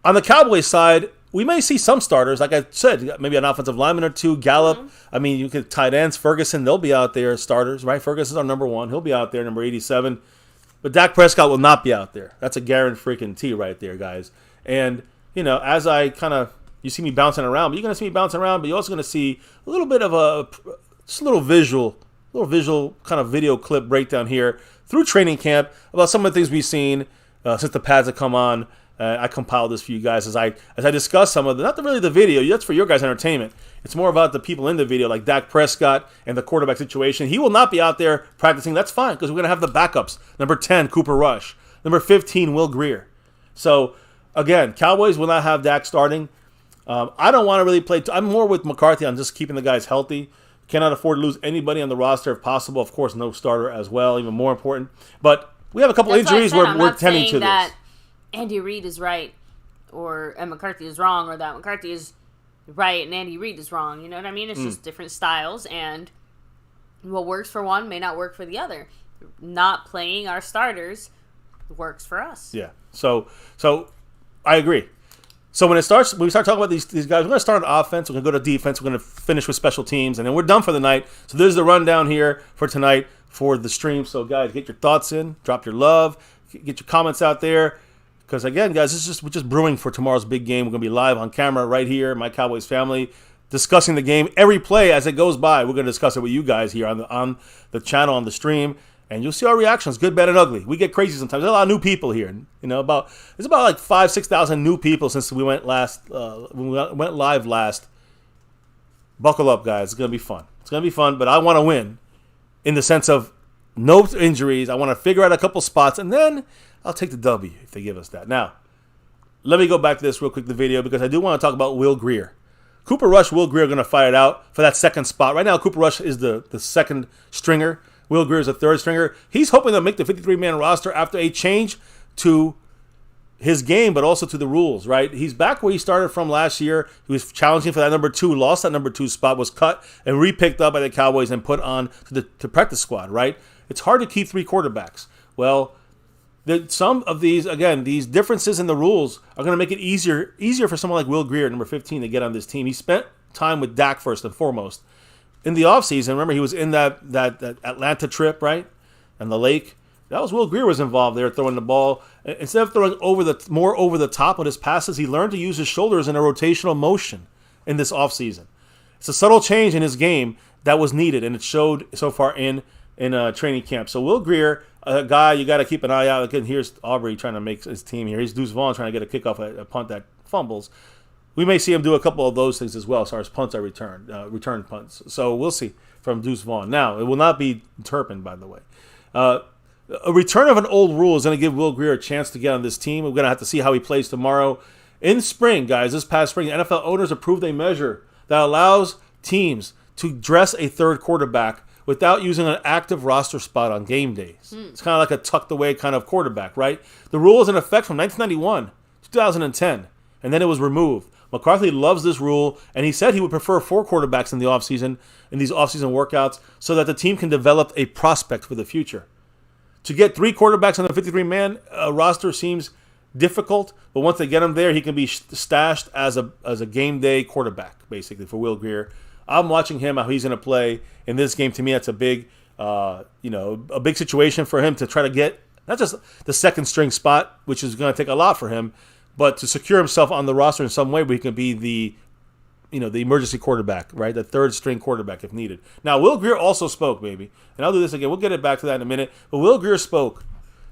On the Cowboys side, we may see some starters, like I said, maybe an offensive lineman or two, Gallup. I mean, you could tight ends, Ferguson, they'll be out there, starters, right? Ferguson's our number 1. He'll be out there, number 87. But Dak Prescott will not be out there. That's a guarantee right there, guys. And, as I kind of, you see me bouncing around, but you're going to see me bouncing around, but you're also going to see a little bit of just a little visual kind of video clip breakdown here through training camp about some of the things we've seen since the pads have come on. I compiled this for you guys as I discuss some of the, not really the video, that's for your guys' entertainment. It's more about the people in the video, like Dak Prescott and the quarterback situation. He will not be out there practicing. That's fine, because we're going to have the backups. Number 10, Cooper Rush. Number 15, Will Grier. So, again, Cowboys will not have Dak starting. I don't want to really play. I'm more with McCarthy on just keeping the guys healthy. Cannot afford to lose anybody on the roster if possible. Of course, no starter as well, even more important. But we have a couple injuries where we're tending to this. Andy Reid is right, and McCarthy is wrong, or that McCarthy is right and Andy Reid is wrong. You know what I mean? It's just different styles, and what works for one may not work for the other. Not playing our starters works for us. Yeah. So I agree. So when we start talking about these guys, we're going to start on offense, we're going to go to defense, we're going to finish with special teams, and then we're done for the night. So there's the rundown here for tonight for the stream. So guys, get your thoughts in, drop your love, get your comments out there. Because again, guys, we're just brewing for tomorrow's big game. We're going to be live on camera right here, My Cowboys Family, discussing the game. Every play as it goes by, we're going to discuss it with you guys here on the channel, on the stream. And you'll see our reactions, good, bad, and ugly. We get crazy sometimes. There's a lot of new people here. There's about like 5,000-6,000 new people since we went live last. Buckle up, guys. It's going to be fun. It's going to be fun, but I want to win in the sense of no injuries. I want to figure out a couple spots, and then I'll take the W if they give us that. Now, let me go back to this real quick, the video, because I do want to talk about Will Grier. Cooper Rush, Will Grier are going to fight it out for that second spot. Right now, Cooper Rush is the second stringer. Will Grier is a third stringer. He's hoping to make the 53-man roster after a change to his game, but also to the rules, right? He's back where he started from last year. He was challenging for that number 2, lost that number 2 spot, was cut and re-picked up by the Cowboys and put on to the practice squad, right? It's hard to keep 3 quarterbacks. Well, some of these, again, these differences in the rules are going to make it easier for someone like Will Grier, number 15, to get on this team. He spent time with Dak first and foremost. In the offseason, remember, he was in that Atlanta trip, right? And the lake. That was Will Grier was involved there throwing the ball. Instead of throwing more over the top with his passes, he learned to use his shoulders in a rotational motion in this offseason. It's a subtle change in his game that was needed, and it showed so far in training camp. So Will Grier, a guy you got to keep an eye out. Again, here's Aubrey trying to make his team here. Here's Deuce Vaughn trying to get a kickoff, a punt that fumbles. We may see him do a couple of those things as well as far as punts are return punts. So we'll see from Deuce Vaughn. Now, it will not be Turpin, by the way. A return of an old rule is going to give Will Grier a chance to get on this team. We're going to have to see how he plays tomorrow. In spring, guys, this past spring, NFL owners approved a measure that allows teams to dress a third quarterback without using an active roster spot on game days. It's kind of like a tucked-away kind of quarterback, right? The rule is in effect from 1991 to 2010, and then it was removed. McCarthy loves this rule, and he said he would prefer 4 quarterbacks in the offseason, in these offseason workouts, so that the team can develop a prospect for the future. To get 3 quarterbacks on the 53-man roster seems difficult, but once they get him there, he can be stashed as a game day quarterback, basically, for Will Grier. I'm watching him, how he's going to play in this game. To me, that's a big situation for him to try to get not just the second string spot, which is going to take a lot for him, but to secure himself on the roster in some way where he can be the emergency quarterback, right? The third string quarterback if needed. Now, Will Grier also spoke, baby. And I'll do this again. We'll get it back to that in a minute. But Will Grier spoke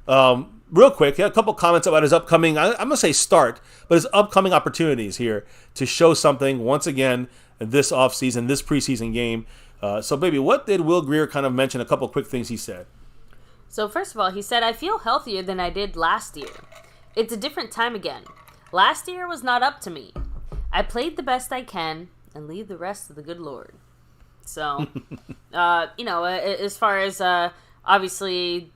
real quick. He had a couple comments about his upcoming, I'm going to say start, but his upcoming opportunities here to show something once again this offseason, this preseason game. So, baby, what did Will Grier kind of mention? A couple quick things he said. So, first of all, he said, I feel healthier than I did last year. It's a different time again. Last year was not up to me. I played the best I can and leave the rest to the good Lord. So, as far as obviously,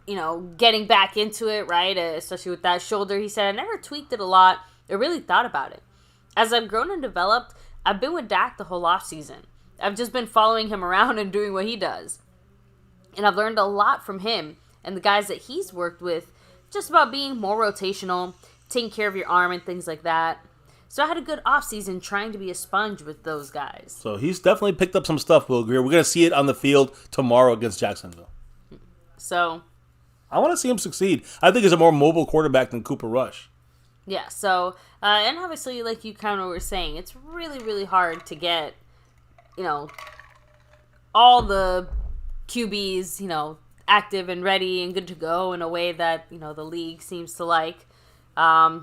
getting back into it, right? Especially with that shoulder, he said, I never tweaked it a lot or really thought about it. As I've grown and developed, I've been with Dak the whole offseason. I've just been following him around and doing what he does. And I've learned a lot from him and the guys that he's worked with, just about being more rotational, taking care of your arm and things like that. So I had a good offseason trying to be a sponge with those guys. So he's definitely picked up some stuff, Will Greer. We're going to see it on the field tomorrow against Jacksonville. So I want to see him succeed. I think he's a more mobile quarterback than Cooper Rush. yeah, so, and obviously, like you kind of were saying, it's really, really hard to get, all the QBs, active and ready and good to go in a way that, the league seems to like. A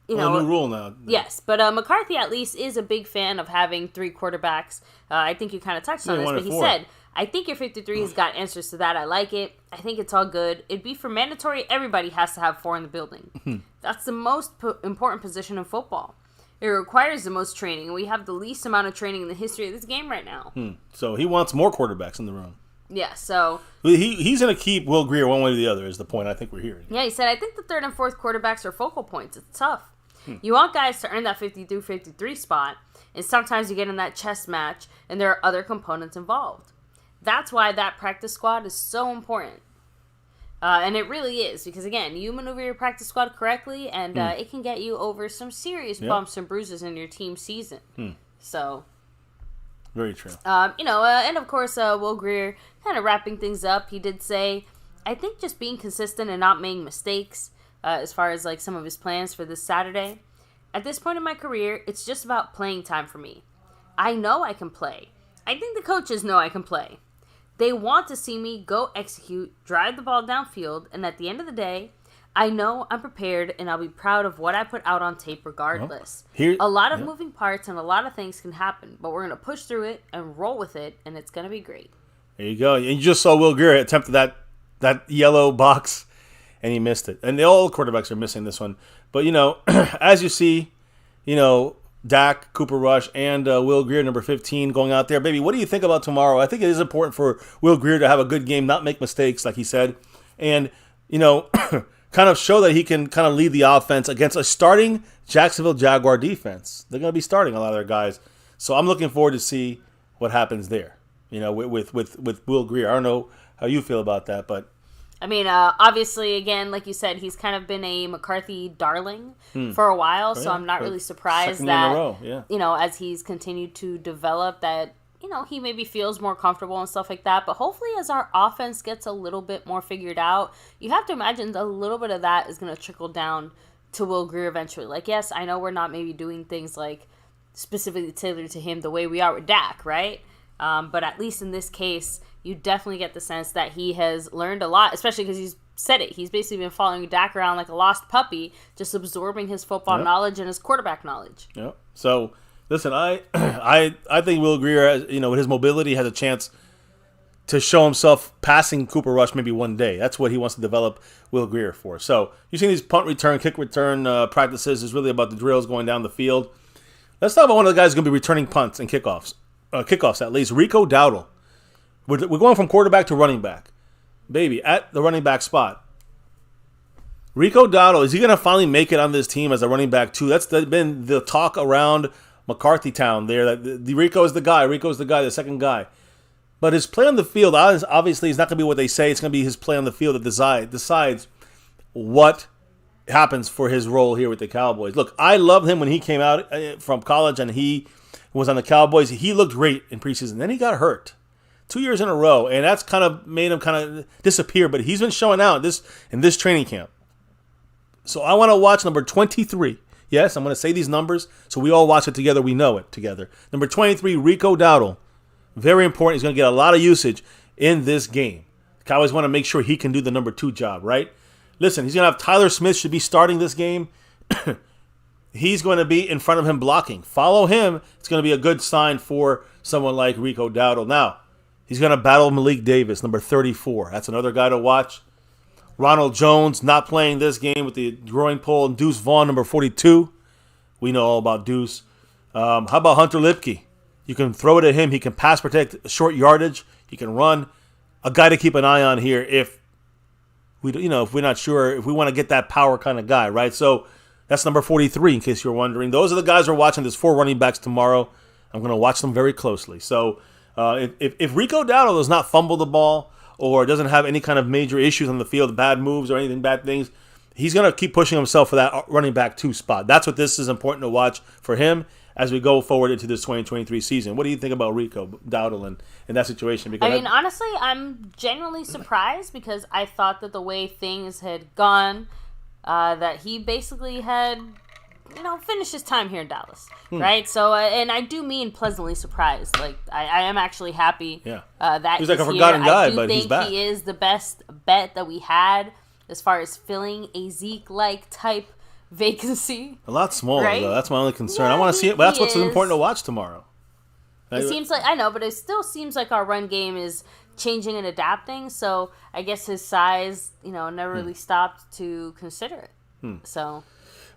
new rule now. Yes, but McCarthy at least is a big fan of having 3 quarterbacks. I think you kind of touched on this, but he said, I think your 53 has got answers to that. I like it. I think it's all good. It'd be for mandatory. Everybody has to have 4 in the building. That's the most important position in football. It requires the most training, and we have the least amount of training in the history of this game right now. So he wants more quarterbacks in the room. Yeah, so... He's going to keep Will Greer one way or the other is the point I think we're hearing. Yeah, he said, I think the 3rd and 4th quarterbacks are focal points. It's tough. You want guys to earn that 52-53 spot, and sometimes you get in that chess match, and there are other components involved. That's why that practice squad is so important. And it really is, because again, you maneuver your practice squad correctly, and it can get you over some serious bumps and bruises in your team season. So... very true. And of course, Will Greer kind of wrapping things up. He did say, I think just being consistent and not making mistakes as far as like some of his plans for this Saturday. At this point in my career, it's just about playing time for me. I know I can play. I think the coaches know I can play. They want to see me go execute, drive the ball downfield, and at the end of the day, I know I'm prepared and I'll be proud of what I put out on tape regardless. A lot of moving parts and a lot of things can happen, but we're going to push through it and roll with it, and it's going to be great. There you go. And you just saw Will Greer attempt that yellow box, and he missed it. And all quarterbacks are missing this one. But, as you see, Dak, Cooper Rush, and Will Greer, number 15, going out there. Baby, what do you think about tomorrow? I think it is important for Will Greer to have a good game, not make mistakes, like he said. And, kind of show that he can kind of lead the offense against a starting Jacksonville Jaguar defense. They're going to be starting a lot of their guys. So I'm looking forward to see what happens there, with Will Greer. I don't know how you feel about that, but... I mean, obviously, again, like you said, he's kind of been a McCarthy darling for a while, so I'm not really surprised that, as he's continued to develop that, he maybe feels more comfortable and stuff like that. But hopefully as our offense gets a little bit more figured out, you have to imagine a little bit of that is going to trickle down to Will Greer eventually. Like, yes, I know we're not maybe doing things like specifically tailored to him the way we are with Dak, right? But at least in this case, you definitely get the sense that he has learned a lot, especially because he's said it. He's basically been following Dak around like a lost puppy, just absorbing his football knowledge and his quarterback knowledge. Yep. So, listen, I think Will Greer, with his mobility, has a chance to show himself passing Cooper Rush maybe one day. That's what he wants to develop Will Greer for. So, you've seen these punt return, kick return practices. It's really about the drills going down the field. Let's talk about one of the guys who's going to be returning punts and kickoffs at least. Rico Dowdle. We're going from quarterback to running back. Baby, at the running back spot. Rico Dowdle, is he going to finally make it on this team as a running back too? That's been the talk around McCarthy Town there. That Rico is the guy. Rico's the second guy. But his play on the field, obviously, is not going to be what they say. It's going to be his play on the field that decides what happens for his role here with the Cowboys. Look, I loved him when he came out from college and he was on the Cowboys. He looked great in preseason. Then he got hurt 2 years in a row, and that's kind of made him kind of disappear. But he's been showing out in this training camp. So I want to watch number 23. Yes, I'm going to say these numbers so we all watch it together. We know it together. Number 23, Rico Dowdle. Very important. He's going to get a lot of usage in this game. The Cowboys want to make sure he can do the number 2 job, right? Listen, he's going to have Tyler Smith should be starting this game. He's going to be in front of him blocking. Follow him. It's going to be a good sign for someone like Rico Dowdle. Now, he's going to battle Malik Davis, number 34. That's another guy to watch. Ronald Jones not playing this game with the groin pull. And Deuce Vaughn, number 42. We know all about Deuce. How about Hunter Lipke? You can throw it at him. He can pass protect short yardage. He can run. A guy to keep an eye on here if we're not sure, if we want to get that power kind of guy, right? So that's number 43 in case you're wondering. Those are the guys we're watching. There's 4 running backs tomorrow. I'm going to watch them very closely. So if Rico Dowdle does not fumble the ball or doesn't have any kind of major issues on the field, bad moves or anything, bad things, he's going to keep pushing himself for that running back 2 spot. That's what this is important to watch for him as we go forward into this 2023 season. What do you think about Rico Dowdle in that situation? Because I mean, honestly, I'm genuinely surprised because I thought that the way things had gone, that he basically had, finished his time here in Dallas, right? So, and I do mean pleasantly surprised. Like, I am actually happy that he's like a forgotten guy, but he's back. He is the best bet that we had as far as filling a Zeke-like type vacancy. A lot smaller, right? though. That's my only concern. I want to see it, but that's what's important to watch tomorrow. It seems like, I know, but it still seems like our run game is changing and adapting, so I guess his size, never really stopped to consider it. So,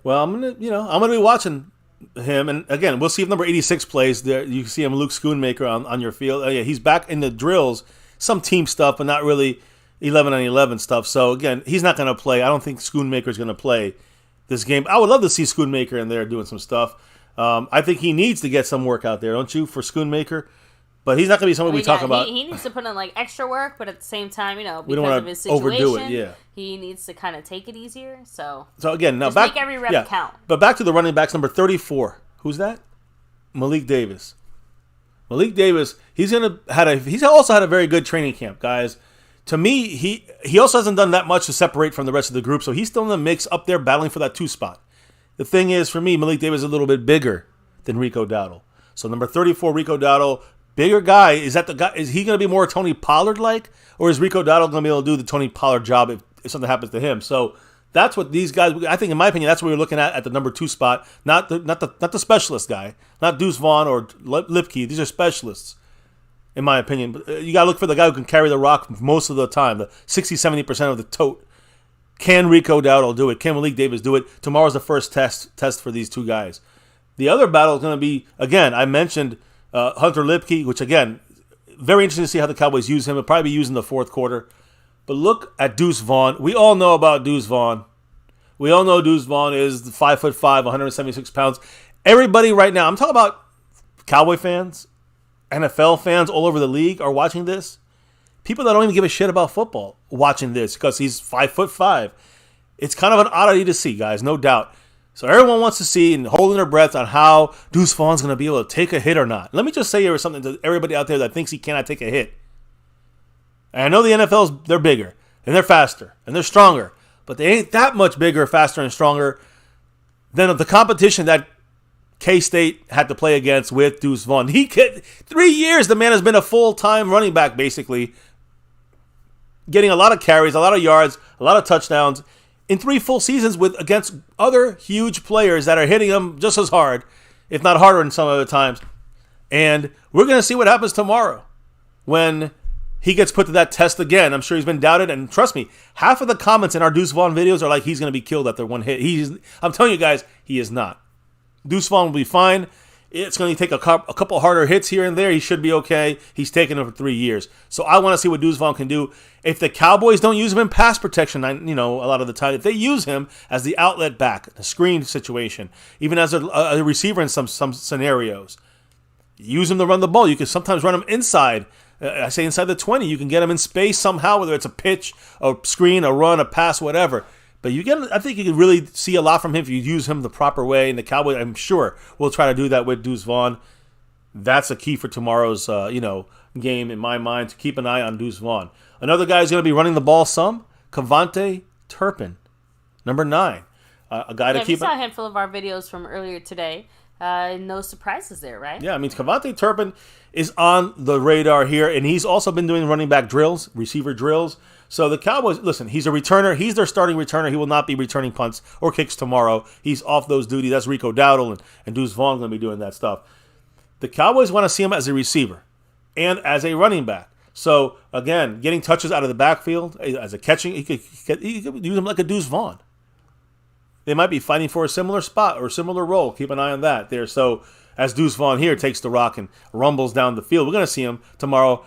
well, I'm gonna be watching him, and again, we'll see if number 86 plays. There, you see him, Luke Schoonmaker, on your field. Oh yeah, he's back in the drills, some team stuff, but not really 11 on 11 stuff. So again, he's not going to play. I don't think Schoonmaker's going to play this game. I would love to see Schoonmaker in there doing some stuff. I think he needs to get some work out there, don't you, for Schoonmaker? But he's not going to be someone we talk about. He needs to put in extra work, but at the same time, because we don't of his situation, overdo it. Yeah, he needs to kind of take it easier. So again, now just back, make every rep count. But back to the running backs, number 34. Who's that? Malik Davis. Malik Davis. He's also had a very good training camp, guys. To me, he also hasn't done that much to separate from the rest of the group, so he's still in the mix up there battling for that 2 spot. The thing is, for me, Malik Davis is a little bit bigger than Rico Dowdle. So number 34, Rico Dowdle, bigger guy. Is that the guy? Is he going to be more Tony Pollard-like, or is Rico Dowdle going to be able to do the Tony Pollard job if something happens to him? So that's what these guys, I think, in my opinion, that's what we're looking at the number 2 spot, not the specialist guy, not Deuce Vaughn or Lipke. These are specialists, in my opinion. You got to look for the guy who can carry the rock most of the time, the 60-70% of the tote. Can Rico Dowdle do it? Can Malik Davis do it? Tomorrow's the first test for these 2 guys. The other battle is going to be, again, I mentioned Hunter Lipke, which, again, very interesting to see how the Cowboys use him. He'll probably be used in the 4th quarter. But look at Deuce Vaughn. We all know about Deuce Vaughn. We all know Deuce Vaughn is 5'5", 176 pounds. Everybody right now, I'm talking about Cowboy fans, NFL fans all over the league are watching this. People that don't even give a shit about football watching this because he's 5'5". It's kind of an oddity to see, guys, no doubt. So everyone wants to see and holding their breath on how Deuce Vaughn's going to be able to take a hit or not. Let me just say here something to everybody out there that thinks he cannot take a hit. And I know the NFL's, they're bigger, and they're faster, and they're stronger, but they ain't that much bigger, faster, and stronger than the competition that K-State had to play against with Deuce Vaughn. 3 years, the man has been a full-time running back, basically, getting a lot of carries, a lot of yards, a lot of touchdowns in 3 full seasons against other huge players that are hitting him just as hard, if not harder in some other times. And we're going to see what happens tomorrow when he gets put to that test again. I'm sure he's been doubted, and trust me, half of the comments in our Deuce Vaughn videos are like he's going to be killed after one hit. I'm telling you guys, he is not. Deuce Vaughn will be fine. It's going to take a couple harder hits here and there. He should be okay. He's taken it for 3 years. So I want to see what Deuce Vaughn can do. If the Cowboys don't use him in pass protection, a lot of the time, if they use him as the outlet back, a screen situation, even as a receiver in some scenarios, use him to run the ball. You can sometimes run him inside. I say inside the 20. You can get him in space somehow, whether it's a pitch, a screen, a run, a pass, whatever. But I think you can really see a lot from him if you use him the proper way. And the Cowboys, I'm sure, will try to do that with Deuce Vaughn. That's a key for tomorrow's, game in my mind, to keep an eye on Deuce Vaughn. Another guy who's going to be running the ball some, Kavontae Turpin, number 9. A guy to keep. We saw a handful of our videos from earlier today. No surprises there, right? Yeah, I mean, Kavontae Turpin is on the radar here, and he's also been doing running back drills, receiver drills. So the Cowboys, listen, he's a returner. He's their starting returner. He will not be returning punts or kicks tomorrow. He's off those duties. That's Rico Dowdle and Deuce Vaughn going to be doing that stuff. The Cowboys want to see him as a receiver and as a running back. So, again, getting touches out of the backfield, as a catching, he could use him like a Deuce Vaughn. They might be fighting for a similar spot or a similar role. Keep an eye on that there. So, as Deuce Vaughn here takes the rock and rumbles down the field, we're going to see him tomorrow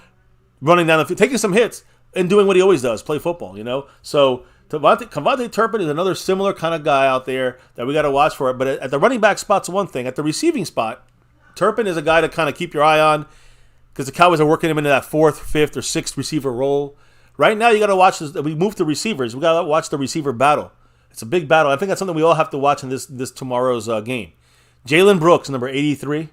running down the field, taking some hits, and doing what he always does, play football, So Kavontae Turpin is another similar kind of guy out there that we got to watch for. But at the running back spot's one thing. At the receiving spot, Turpin is a guy to kind of keep your eye on because the Cowboys are working him into that 4th, 5th, or 6th receiver role. Right now, you got to watch this. We moved to receivers. We got to watch the receiver battle. It's a big battle. I think that's something we all have to watch in this tomorrow's game. Jalen Brooks, number 83.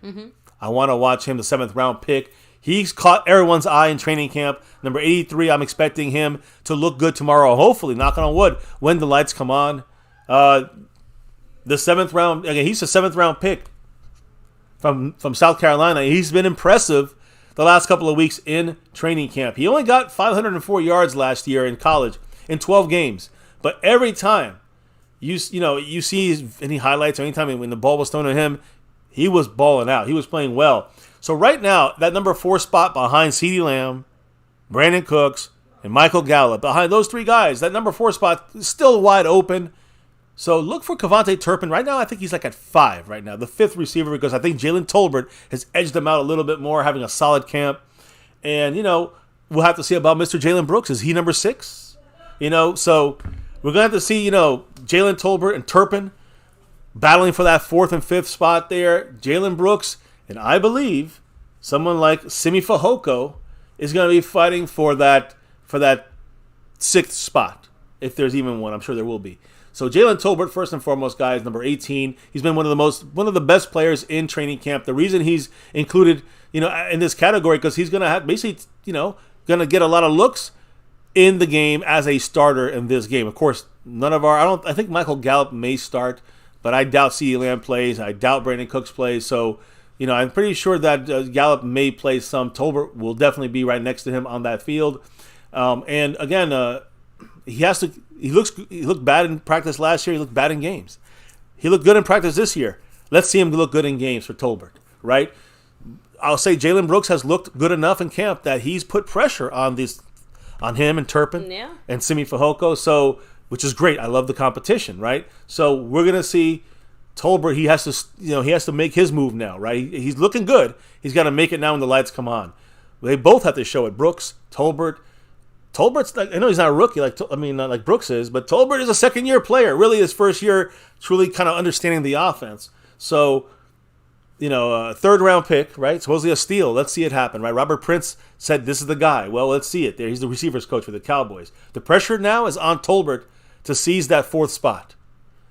I want to watch him, the 7th round pick. He's caught everyone's eye in training camp. Number 83, I'm expecting him to look good tomorrow. Hopefully, knocking on wood, when the lights come on. The 7th round, again, he's a 7th round pick from South Carolina. He's been impressive the last couple of weeks in training camp. He only got 504 yards last year in college in 12 games. But every time you see any highlights or anytime when the ball was thrown at him, he was balling out. He was playing well. So right now, that number 4 spot behind CeeDee Lamb, Brandon Cooks, and Michael Gallup, behind those 3 guys, that number 4 spot is still wide open. So look for Kevontae Turpin. Right now, I think he's like at 5 right now, the 5th receiver, because I think Jalen Tolbert has edged him out a little bit more, having a solid camp. And, we'll have to see about Mr. Jalen Brooks. Is he number 6? So we're going to have to see, Jalen Tolbert and Turpin battling for that 4th and 5th spot there. Jalen Brooks, and I believe someone like Simi Fehoko is going to be fighting for that 6th spot, if there's even one. I'm sure there will be. So Jalen Tolbert, first and foremost, guys, number 18. He's been one of the best players in training camp. The reason he's included, in this category, because he's going to have basically, going to get a lot of looks in the game as a starter in this game. Of course, I think Michael Gallup may start, but I doubt CeeDee Lamb plays. I doubt Brandon Cooks plays. So, I'm pretty sure that Gallup may play some. Tolbert will definitely be right next to him on that field. And again, he looked bad in practice last year. He looked bad in games. He looked good in practice this year. Let's see him look good in games for Tolbert, right? I'll say Jalen Brooks has looked good enough in camp that he's put pressure on him and Turpin and Simi Fehoko, so which is great. I love the competition, right? So we're gonna see Tolbert. He has to make his move now, right? He's looking good. He's got to make it now when the lights come on. They both have to show it. Brooks, Tolbert. Tolbert's I know he's not a rookie not like Brooks is, but Tolbert is a second-year player. Really, his first year, truly kind of understanding the offense. So, a 3rd-round pick, right? Supposedly a steal. Let's see it happen, right? Robert Prince said this is the guy. Well, let's see it. There, he's the receivers coach for the Cowboys. The pressure now is on Tolbert to seize that 4th spot.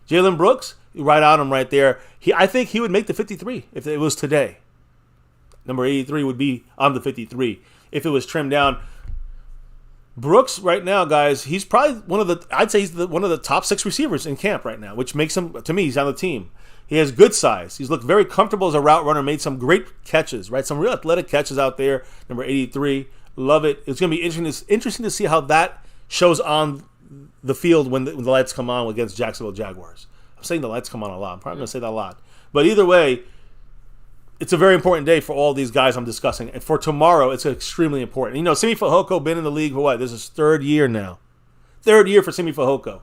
Jalen Brooks, right on him right there. I think he would make the 53 if it was today. Number 83 would be on the 53 if it was trimmed down. Brooks right now, guys, he's probably one of the top 6 receivers in camp right now, which makes him, to me, he's on the team. He has good size. He's looked very comfortable as a route runner, made some great catches, right? Some real athletic catches out there. Number 83, love it. It's going to be interesting to see how that shows on the field when the lights come on against Jacksonville Jaguars. I'm saying the lights come on a lot. I'm probably going to say that a lot. But either way, it's a very important day for all these guys I'm discussing. And for tomorrow, it's extremely important. Simi Fehoko been in the league for what? This is 3rd year now. 3rd year for Simi Fehoko.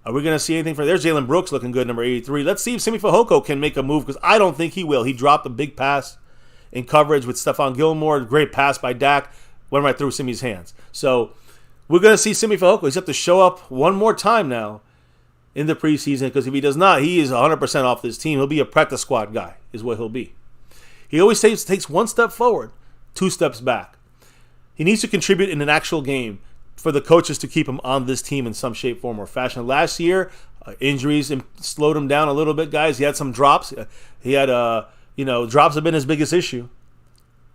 Are we going to see anything for... There's Jalen Brooks looking good, number 83. Let's see if Simi Fehoko can make a move, because I don't think he will. He dropped a big pass in coverage with Stephon Gilmore. Great pass by Dak. Went right through Simi's hands. So we're going to see Simi Fehoko. He's have to show up one more time now in the preseason, because if he does not, he is 100% off this team. He'll be a practice squad guy, is what he'll be. He always takes 1 step forward, 2 steps back. He needs to contribute in an actual game for the coaches to keep him on this team in some shape, form, or fashion. Last year, injuries slowed him down a little bit, guys. He had some drops. He had, drops have been his biggest issue.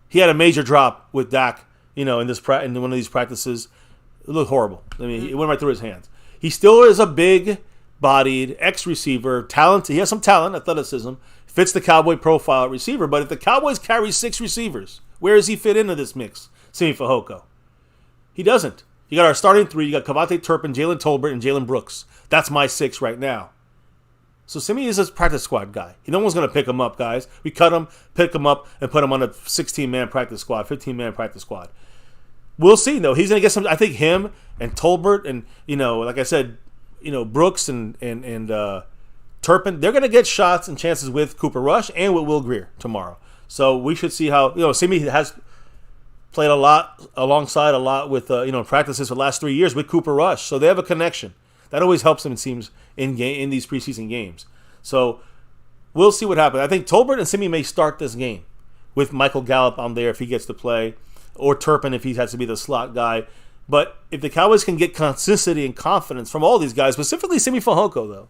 He had a major drop with Dak, in one of these practices. It looked horrible. It went right through his hands. He still is a big-bodied ex-receiver, talent. He has some talent, athleticism, fits the Cowboy profile at receiver. But if the Cowboys carry 6 receivers, where does he fit into this mix? Simi Fehoko. He doesn't. You got our starting 3. You got Kevontae Turpin, Jalen Tolbert, and Jalen Brooks. That's my 6 right now. So Simi is a practice squad guy. No one's going to pick him up, guys. We cut him, pick him up, and put him on a 16-man practice squad, 15-man practice squad. We'll see, though. He's going to get some. I think him and Tolbert and, like I said, Brooks and Turpin, they're going to get shots and chances with Cooper Rush and with Will Grier tomorrow. So we should see how, Simi has played alongside a lot with, practices for the last 3 years with Cooper Rush. So they have a connection. That always helps them, it seems, in these preseason games. So we'll see what happens. I think Tolbert and Simi may start this game with Michael Gallup on there if he gets to play, or Turpin if he has to be the slot guy. But if the Cowboys can get consistency and confidence from all these guys, specifically Simi Fehoko, though,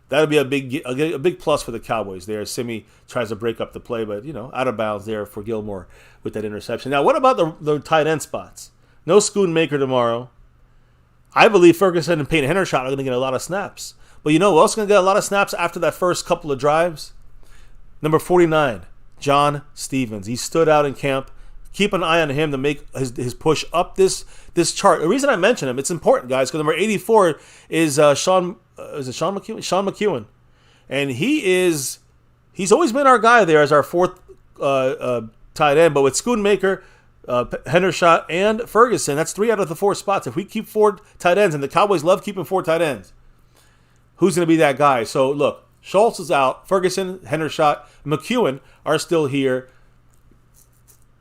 that would be a big plus for the Cowboys there. Simi tries to break up the play, but, out of bounds there for Gilmore with that interception. Now, what about the tight end spots? No Schoonmaker tomorrow. I believe Ferguson and Peyton Hendershot are going to get a lot of snaps. But who else is going to get a lot of snaps after that first couple of drives? Number 49, John Stevens. He stood out in camp. Keep an eye on him to make his push up this chart. The reason I mention him, it's important, guys, because number 84 is Sean McEwen? Sean McEwen. And he's always been our guy there as our fourth tight end. But with Schoonmaker, Hendershot, and Ferguson, that's 3 out of the 4 spots. If we keep 4 tight ends, and the Cowboys love keeping 4 tight ends, who's going to be that guy? So, look, Schultz is out. Ferguson, Hendershot, McEwen are still here.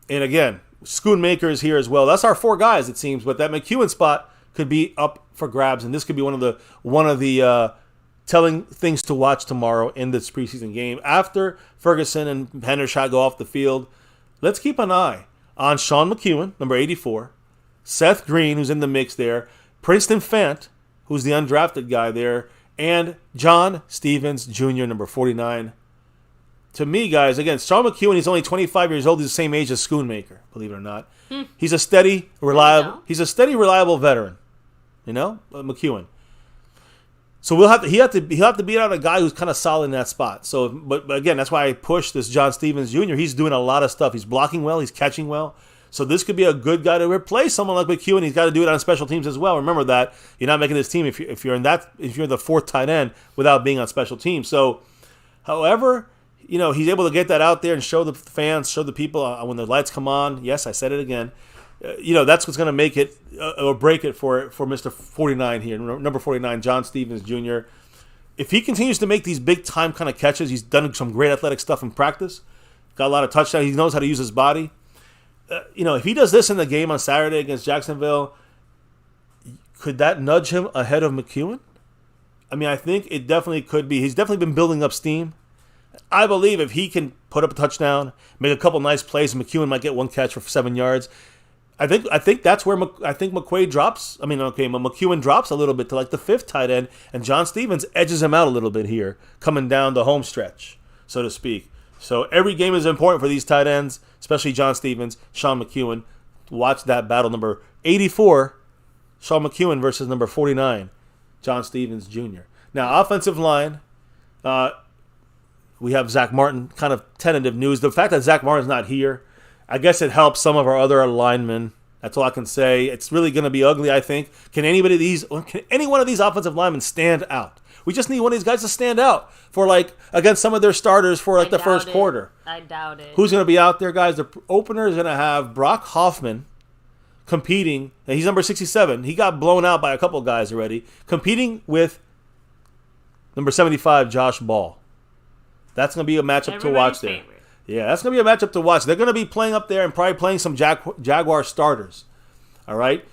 And again, Schoonmaker is here as well. That's our 4 guys, it seems. But that McEwen spot could be up for grabs, and this could be one of the telling things to watch tomorrow in this preseason game. After Ferguson and Hendershot go off the field, let's keep an eye on Sean McEwen, number 84, Seth Green, who's in the mix there, Princeton Fant, who's the undrafted guy there, and John Stevens Jr., number 49. To me, guys, again, Sean McEwen, he's only 25 years old. He's the same age as Schoonmaker, believe it or not. He's a steady, reliable veteran. McEwen. So he'll have to beat out a guy who's kind of solid in that spot. So, but again, that's why I push this John Stevens Jr. He's doing a lot of stuff. He's blocking well. He's catching well. So this could be a good guy to replace someone like McEwen. He's got to do it on special teams as well. Remember that you're not making this team if you're the 4th tight end without being on special teams. So, however, he's able to get that out there and show the fans, show the people when the lights come on. Yes, I said it again. That's what's going to make it or break it for Mr. 49 here, number 49, John Stevens Jr. If he continues to make these big-time kind of catches, he's done some great athletic stuff in practice, got a lot of touchdowns, he knows how to use his body. If he does this in the game on Saturday against Jacksonville, could that nudge him ahead of McEwen? I mean, I think it definitely could be. He's definitely been building up steam. I believe if he can put up a touchdown, make a couple nice plays, McEwen might get 1 catch for 7 yards. I think that's where McQuaid drops. McEwen drops a little bit to like the 5th tight end, and John Stevens edges him out a little bit here, coming down the home stretch, so to speak. So every game is important for these tight ends, especially John Stevens, Sean McEwen. Watch that battle, number 84, Sean McEwen versus number 49, John Stevens Jr. Now, offensive line, we have Zach Martin, kind of tentative news. The fact that Zach Martin's not here, I guess it helps some of our other linemen. That's all I can say. It's really going to be ugly, I think. Can any one of these offensive linemen stand out? We just need one of these guys to stand out for against some of their starters for the first quarter. I doubt it. Who's going to be out there, guys? The opener is going to have Brock Hoffman competing. And he's number 67. He got blown out by a couple guys already. Competing with number 75, Josh Ball. That's going to be a matchup to watch there. Favorite. Yeah, that's going to be a matchup to watch. They're going to be playing up there and probably playing some Jaguar starters. All right?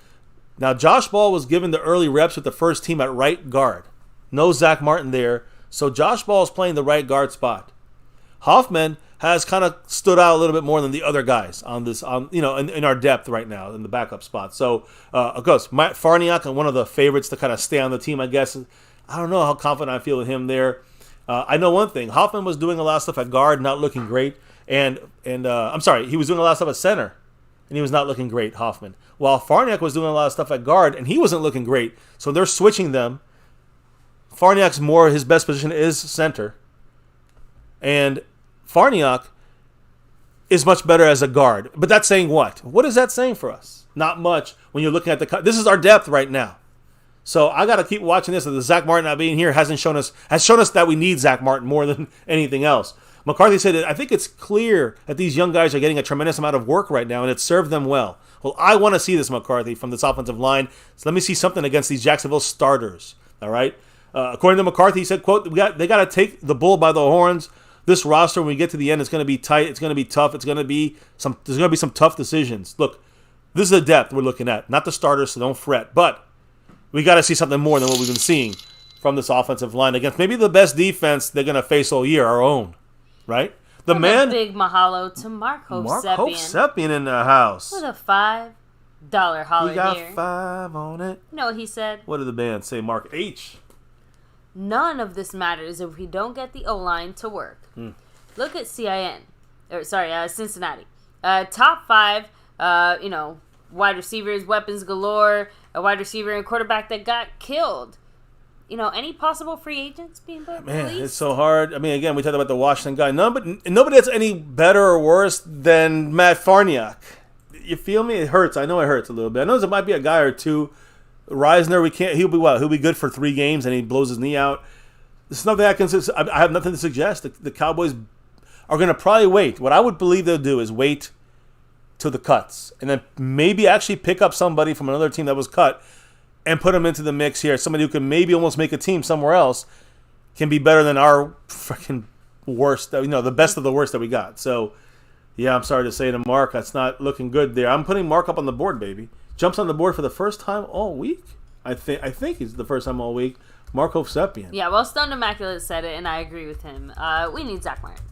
Now, Josh Ball was given the early reps with the first team at right guard. No Zach Martin there. So Josh Ball is playing the right guard spot. Hoffman has kind of stood out a little bit more than the other guys in our depth right now in the backup spot. So, of course, Matt Farniok, and one of the favorites to kind of stay on the team, I guess. I don't know how confident I feel with him there. I know one thing. Hoffman was doing a lot of stuff at guard, not looking great. He was doing a lot of stuff at center, and he was not looking great, Hoffman. While Farniok was doing a lot of stuff at guard, and he wasn't looking great. So they're switching them. Farniok's his best position is center. And Farniok is much better as a guard. But that's saying what? What is that saying for us? Not much when you're looking at this is our depth right now. So I got to keep watching this. The Zach Martin not being here has shown us that we need Zach Martin more than anything else. McCarthy said I think it's clear that these young guys are getting a tremendous amount of work right now, and it served them well. Well, I want to see this, McCarthy, from this offensive line. So let me see something against these Jacksonville starters. All right. According to McCarthy, he said, "quote They got to take the bull by the horns. This roster, when we get to the end, it's going to be tight. It's going to be tough. There's going to be some tough decisions. Look, this is the depth we're looking at, not the starters. So don't fret. But we got to see something more than what we've been seeing from this offensive line against maybe the best defense they're going to face all year, our own, right? The man, big mahalo to Mark Hovsepian in the house. With a $5 holler We got here. 5 on it. You know what he said? What did the band say, Mark H? None of this matters if we don't get the O-line to work. Look at Cincinnati. Top 5, wide receivers, weapons galore, a wide receiver and quarterback that got killed. Any possible free agents being released? Man, it's so hard. I mean, again, we talked about the Washington guy. Nobody that's any better or worse than Matt Farniok. You feel me? It hurts. I know it hurts a little bit. I know there might be a guy or two. Reisner, he'll be what? He'll be good for 3 games and he blows his knee out. There's nothing I have nothing to suggest. The Cowboys are going to probably wait. What I would believe they'll do is wait till the cuts and then maybe actually pick up somebody from another team that was cut and put them into the mix here. Somebody who can maybe almost make a team somewhere else can be better than our freaking worst, the best of the worst that we got. So, yeah, I'm sorry to say to Mark, that's not looking good there. I'm putting Mark up on the board, baby. Jumps on the board for the first time all week. I think it's the first time all week. Mark Hovsepian. Yeah, well, Stoned Immaculate said it, and I agree with him. We need Zach Martin.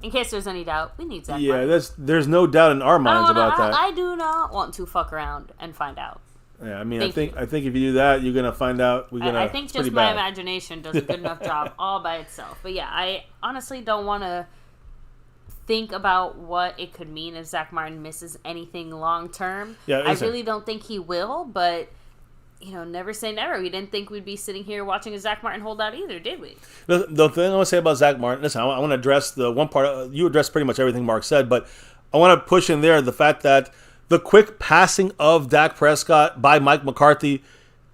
In case there's any doubt, we need Zach Martin. Yeah, there's no doubt in our minds about that. I do not want to fuck around and find out. Yeah, I mean, I think if you do that, you're gonna find out. I think just my imagination does a good enough job all by itself. But yeah, I honestly don't want to think about what it could mean if Zach Martin misses anything long term. Yeah, I really don't think he will. But never say never. We didn't think we'd be sitting here watching a Zach Martin hold out either, did we? The thing I want to say about Zach Martin, listen, I want to address the one part. You addressed pretty much everything Mark said, but I want to push in there the fact that the quick passing of Dak Prescott by Mike McCarthy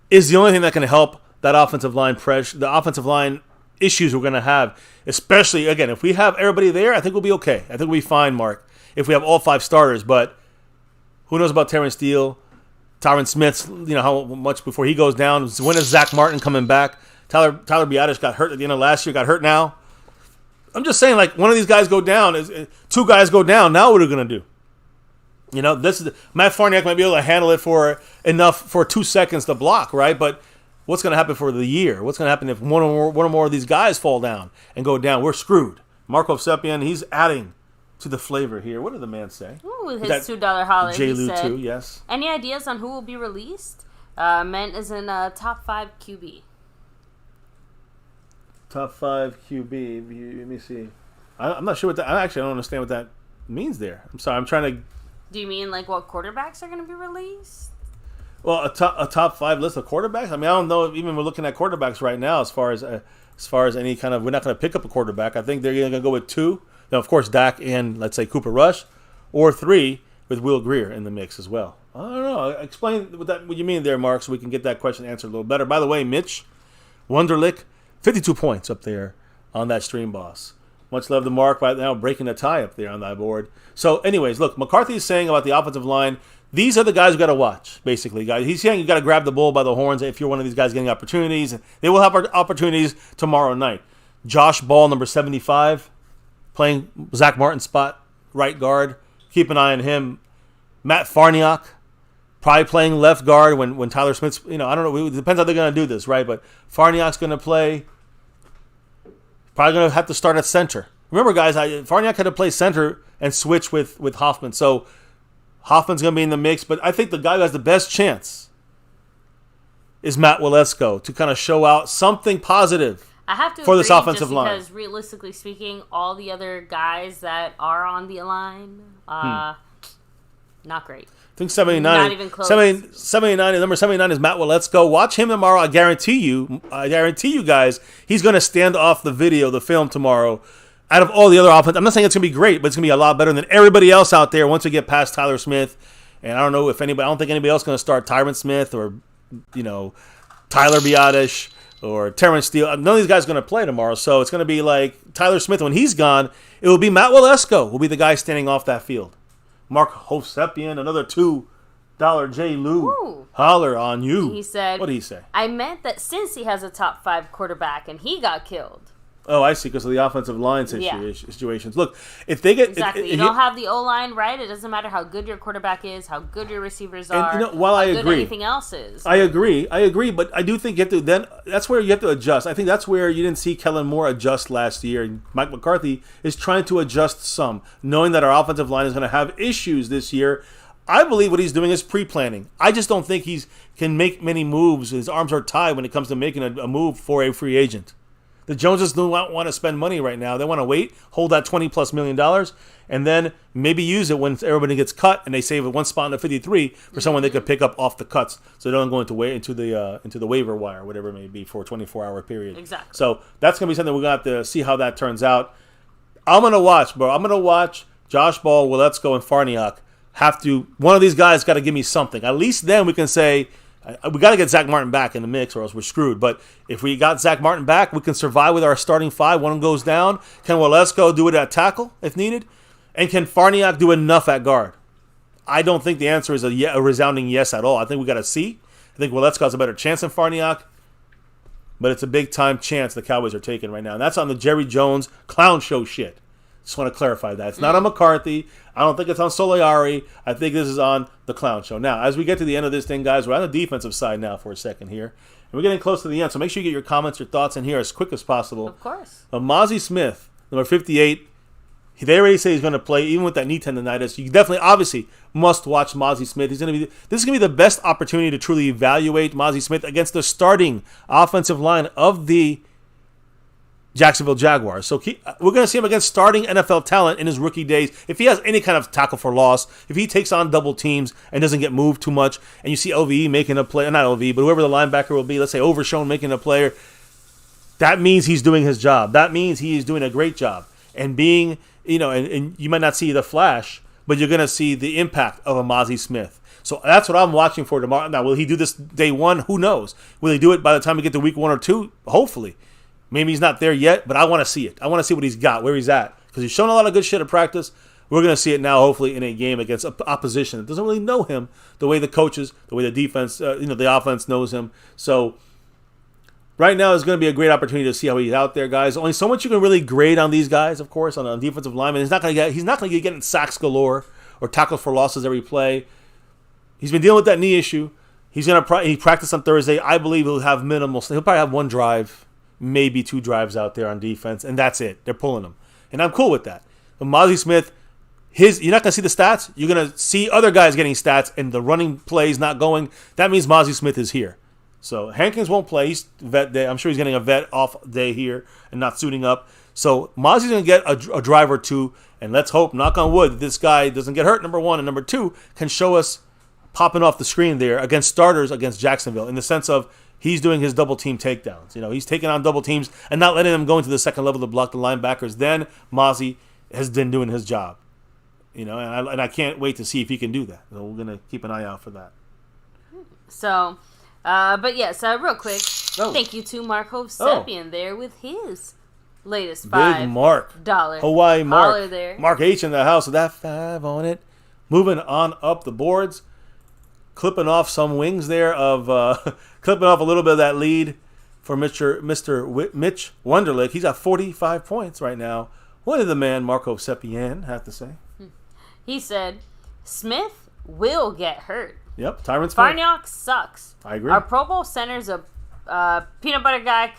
is the only thing that can help that offensive line pressure, the offensive line issues we're going to have. Especially, again, if we have everybody there, I think we'll be okay. I think we'll be fine, Mark, if we have all 5 starters. But who knows about Terrence Steele, Tyron Smith, how much before he goes down. When is Zach Martin coming back? Tyler Biadasz got hurt at the end of last year, got hurt now. I'm just saying, like, one of these guys go down, 2 guys go down, now what are we going to do? This is Matt Farniok might be able to handle it for enough for 2 seconds to block, right? But what's going to happen for the year? What's going to happen if one or more of these guys fall down and go down? We're screwed. Mark Hovsepian, he's adding to the flavor here. What did the man say? Ooh, with his $2 holler, J. he Lou said, too, yes. Any ideas on who will be released? Men is in top 5 QB. Top 5 QB. Let me see. I'm not sure what that. I actually don't understand what that means there. I'm sorry. I'm trying to. Do you mean like what quarterbacks are going to be released? Well, a top 5 list of quarterbacks. I mean, I don't know if even we're looking at quarterbacks right now as far as any kind of. We're not going to pick up a quarterback. I think they're going to go with 2. Now, of course, Dak and let's say Cooper Rush, or 3 with Will Grier in the mix as well. I don't know. Explain what you mean there, Mark, so we can get that question answered a little better. By the way, Mitch Wunderlich, 52 points up there on that stream boss. Much love to Mark right now, breaking the tie up there on that board. So, anyways, look, McCarthy is saying about the offensive line, these are the guys you got to watch, basically, guys. He's saying you got to grab the bull by the horns if you're one of these guys getting opportunities. They will have opportunities tomorrow night. Josh Ball, number 75, playing Zach Martin's spot, right guard. Keep an eye on him. Matt Farniok, probably playing left guard when Tyler Smith's, I don't know. It depends how they're going to do this, right? But Farniok's going to play. Probably going to have to start at center. Remember, guys, Farniok had to play center and switch with Hoffman. So Hoffman's going to be in the mix. But I think the guy who has the best chance is Matt Waletzko to kind of show out something positive. I have to for agree, this offensive just line. Because realistically speaking, all the other guys that are on the line, not great. I think 79. Not even close. 79. Number 79 is Matt Waletzko. Watch him tomorrow. I guarantee you guys, he's going to stand off the film tomorrow. Out of all the other offense, I'm not saying it's going to be great, but it's going to be a lot better than everybody else out there once we get past Tyler Smith. And I don't think anybody else is going to start Tyron Smith or, Tyler Biadasz or Terrence Steele. None of these guys are going to play tomorrow. So it's going to be like Tyler Smith when he's gone. It will be Matt Waletzko will be the guy standing off that field. Mark Hovsepian, another $2 J. Lou. Ooh. Holler on you. He said, what did he say? I meant that since he has a top 5 quarterback and he got killed. Oh, I see, because of the offensive line situations. Look, if they get... Exactly. You don't have the O-line right, it doesn't matter how good your quarterback is, how good your receivers are, and, while how I good agree, anything else is. I agree, but I do think you have to... Then that's where you have to adjust. I think that's where you didn't see Kellen Moore adjust last year. And Mike McCarthy is trying to adjust some, knowing that our offensive line is going to have issues this year. I believe what he's doing is pre-planning. I just don't think he can make many moves. His arms are tied when it comes to making a move for a free agent. The Joneses do not want to spend money right now. They want to wait, hold that $20+ million, and then maybe use it when everybody gets cut and they save one spot in the 53 for someone they could pick up off the cuts, so they don't go into the waiver wire, whatever it may be, for a 24-hour period. Exactly. So that's gonna be something we're gonna have to see how that turns out. I'm gonna watch, bro. I'm gonna watch Josh Ball, Willetsko, and Farniok. One of these guys got to give me something. At least then we can say, we got to get Zach Martin back in the mix or else we're screwed. But if we got Zach Martin back, we can survive with our starting five. One goes down. Can Willetsko do it at tackle if needed? And can Farniok do enough at guard? I don't think the answer is a resounding yes at all. I think we got to see. I think Willetsko has a better chance than Farniok. But it's a big-time chance the Cowboys are taking right now. And that's on the Jerry Jones clown show shit. Just want to clarify that. It's not on McCarthy. I don't think it's on Soliari. I think this is on the clown show. Now, as we get to the end of this thing, guys, we're on the defensive side now for a second here. And we're getting close to the end, so make sure you get your comments, your thoughts in here as quick as possible. Of course. Mazi Smith, number 58, they already say he's going to play, even with that knee tendonitis. You definitely, obviously, must watch Mazi Smith. This is going to be the best opportunity to truly evaluate Mazi Smith against the starting offensive line of the Jacksonville Jaguars. So we're going to see him against starting NFL talent in his rookie days. If he has any kind of tackle for loss, if he takes on double teams and doesn't get moved too much, and you see LVE making a play, not LVE, but whoever the linebacker will be, let's say Overshown making a player, that means he's doing his job. That means he is doing a great job. And being, and you might not see the flash, but you're going to see the impact of a Mazi Smith. So that's what I'm watching for tomorrow. Now, will he do this day one? Who knows? Will he do it by the time we get to week 1 or 2? Hopefully. Maybe he's not there yet, but I want to see it. I want to see what he's got, where he's at. Because he's shown a lot of good shit at practice. We're going to see it now, hopefully, in a game against opposition that doesn't really know him the way the coaches, the way the defense, the offense knows him. So right now is going to be a great opportunity to see how he's out there, guys. Only so much you can really grade on these guys, of course, on defensive linemen. He's not going to get getting sacks galore or tackles for losses every play. He's been dealing with that knee issue. He practiced on Thursday. I believe he'll have minimal. He'll probably have 1 drive. Maybe 2 drives out there on defense, and that's it. They're pulling him. And I'm cool with that. But Mazi Smith, you're not going to see the stats. You're going to see other guys getting stats, and the running plays not going. That means Mazi Smith is here. So Hankins won't play. He's vet day. I'm sure he's getting a vet off day here and not suiting up. So Mazi's going to get a drive or 2, and let's hope, knock on wood, that this guy doesn't get hurt, number 1, and number 2, can show us popping off the screen there against starters against Jacksonville in the sense of he's doing his double team takedowns. He's taking on double teams and not letting them go into the second level to block the linebackers. Then Mazi has been doing his job. And I can't wait to see if he can do that. So we're going to keep an eye out for that. So, but yes, real quick, thank you to Mark Hovsepian there with his latest $5 Big Mark. Hawaii Mark. There. Mark H in the house with that 5 on it. Moving on up the boards. Clipping off some wings there clipping off a little bit of that lead for Mitch Wonderlick. He's got 45 points right now. What did the man Marco Sepien have to say? He said, Smith will get hurt. Yep, Tyron Smith. Farniok sucks. I agree. Our Pro Bowl center's a peanut butter guy,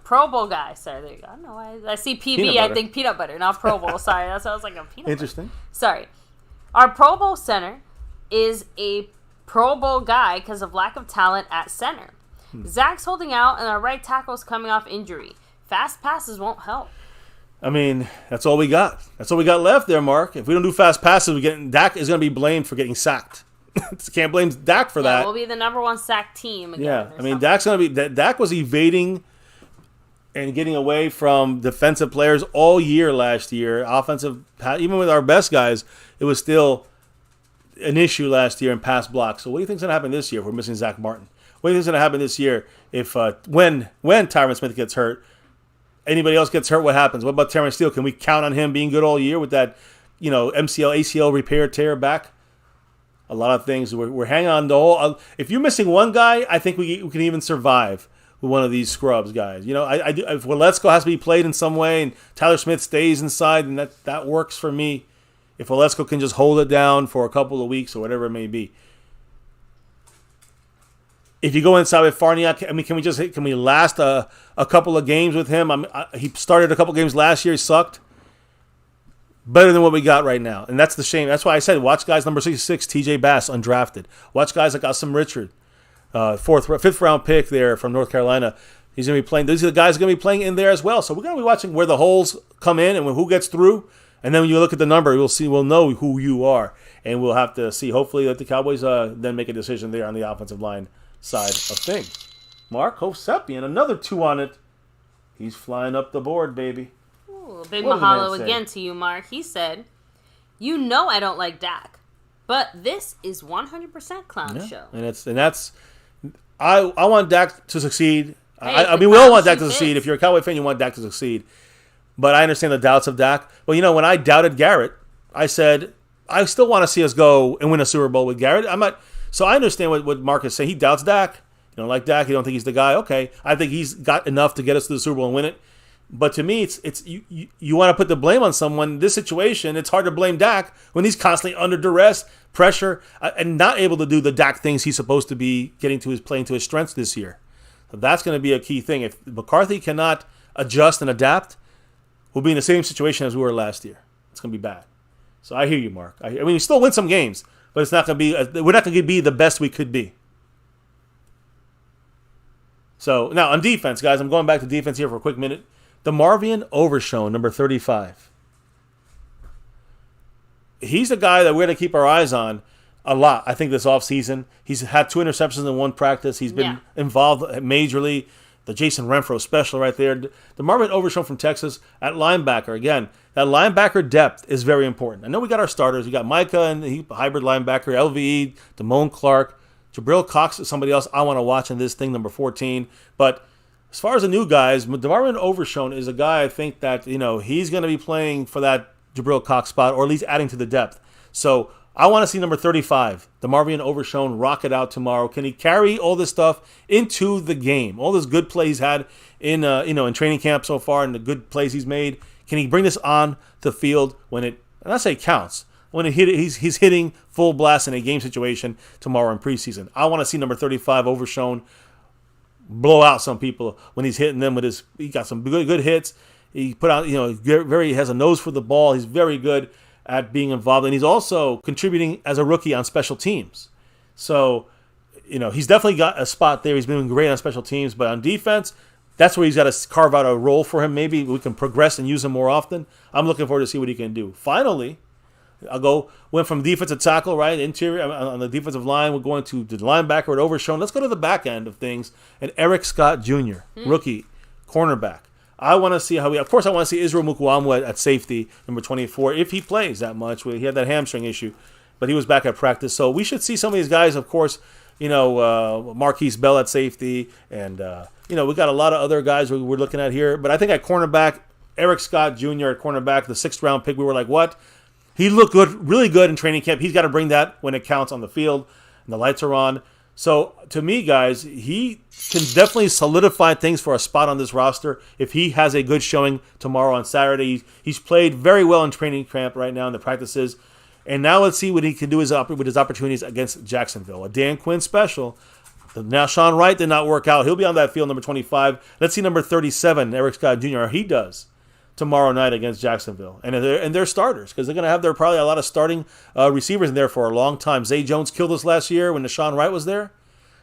Pro Bowl guy. Sorry, there you go. I don't know. I see PB, I think peanut butter, not Pro Bowl. Sorry, that sounds like a peanut butter. Interesting. Sorry. Our Pro Bowl center is a Pro Bowl guy because of lack of talent at center. Zach's holding out, and our right tackle's coming off injury. Fast passes won't help. I mean, that's all we got. That's all we got left there, Mark. If we don't do fast passes, Dak is going to be blamed for getting sacked. Can't blame Dak for that. We'll be the number 1 sack team again. Yeah, I mean, Dak's going to be. Dak was evading and getting away from defensive players all year last year. Even with our best guys, it was still an issue last year in pass blocks. So what do you think's going to happen this year if we're missing Zach Martin? What do you think's going to happen this year if when Tyron Smith gets hurt, anybody else gets hurt, what happens? What about Terrence Steele? Can we count on him being good all year with that, MCL, ACL repair, tear back? A lot of things. We're hanging on to all. If you're missing one guy, I think we can even survive with one of these scrubs guys. I do, if Waletzko has to be played in some way and Tyler Smith stays inside, then that works for me. If Waletzko can just hold it down for a couple of weeks or whatever it may be. If you go inside with Farniak, I mean, can we last a couple of games with him? He started a couple of games last year. He sucked. Better than what we got right now. And that's the shame. That's why I said watch guys number 66, TJ Bass, undrafted. Watch guys like Asim Richard, fifth round pick there from North Carolina. He's going to be playing. These are the guys going to be playing in there as well. So we're going to be watching where the holes come in and who gets through. And then when you look at the number, we'll know who you are. And we'll have to see, hopefully, that the Cowboys then make a decision there on the offensive line side of things. Mark Hovsepian, another 2 on it. He's flying up the board, baby. Ooh, big mahalo again to you, Mark. He said, "You know I don't like Dak, but this is 100% clown show." I want Dak to succeed. Hey, I mean, we all want Dak to succeed. If you're a Cowboy fan, you want Dak to succeed. But I understand the doubts of Dak. Well, when I doubted Garrett, I said I still want to see us go and win a Super Bowl with Garrett. So I understand what Mark is saying. He doubts Dak. You don't like Dak. You don't think he's the guy. Okay, I think he's got enough to get us to the Super Bowl and win it. But to me, it's you want to put the blame on someone. In this situation, it's hard to blame Dak when he's constantly under duress, pressure, and not able to do the Dak things he's supposed to be playing to his strengths this year. So that's going to be a key thing. If McCarthy cannot adjust and adapt, we'll be in the same situation as we were last year. It's going to be bad. So I hear you, Mark. I mean, we still win some games, but it's not going to be. We're not going to be the best we could be. So now on defense, guys, I'm going back to defense here for a quick minute. DeMarvion Overshown, number 35. He's a guy that we're going to keep our eyes on a lot, I think, this offseason. He's had 2 interceptions in one practice. He's been involved majorly. The Jason Renfro special right there. DeMarvion Overshown from Texas at linebacker. Again, that linebacker depth is very important. I know we got our starters. We got Micah and the hybrid linebacker, LVE, Damone Clark. Jabril Cox is somebody else I want to watch in this thing, number 14. But as far as the new guys, DeMarvion Overshown is a guy I think that, he's going to be playing for that Jabril Cox spot, or at least adding to the depth. So I want to see number 35, DeMarvion Overshown, rock it out tomorrow. Can he carry all this stuff into the game? All this good play he's had in training camp so far and the good plays he's made. Can he bring this on the field when and I say counts, when he's hitting full blast in a game situation tomorrow in preseason? I want to see number 35, Overshown, blow out some people when he's hitting them with he got some good hits. He put out, he has a nose for the ball. He's very good at being involved, and he's also contributing as a rookie on special teams. So, he's definitely got a spot there. He's been great on special teams, but on defense, that's where he's got to carve out a role for him. Maybe we can progress and use him more often. I'm looking forward to see what he can do. Finally, went from defensive tackle, right, interior, on the defensive line. We're going to the linebacker at Overshown. Let's go to the back end of things. And Eric Scott Jr., rookie, cornerback. I want to see of course, I want to see Israel Mukuamu at safety, number 24, if he plays that much. He had that hamstring issue, but he was back at practice. So we should see some of these guys, of course, Marquise Bell at safety. And, we got a lot of other guys we're looking at here. But I think at cornerback, Eric Scott Jr. at cornerback, the 6th-round pick, we were like, what? He looked good, really good in training camp. He's got to bring that when it counts on the field and the lights are on. So, to me, guys, he can definitely solidify things for a spot on this roster if he has a good showing tomorrow on Saturday. He's played very well in training camp right now in the practices. And now let's see what he can do with his opportunities against Jacksonville. A Dan Quinn special. Now, Sean Wright did not work out. He'll be on that field, number 25. Let's see number 37, Eric Scott Jr., he does tomorrow night against Jacksonville. And they're starters, because they're going to have probably a lot of starting receivers in there for a long time. Zay Jones killed us last year when Deshaun Wright was there.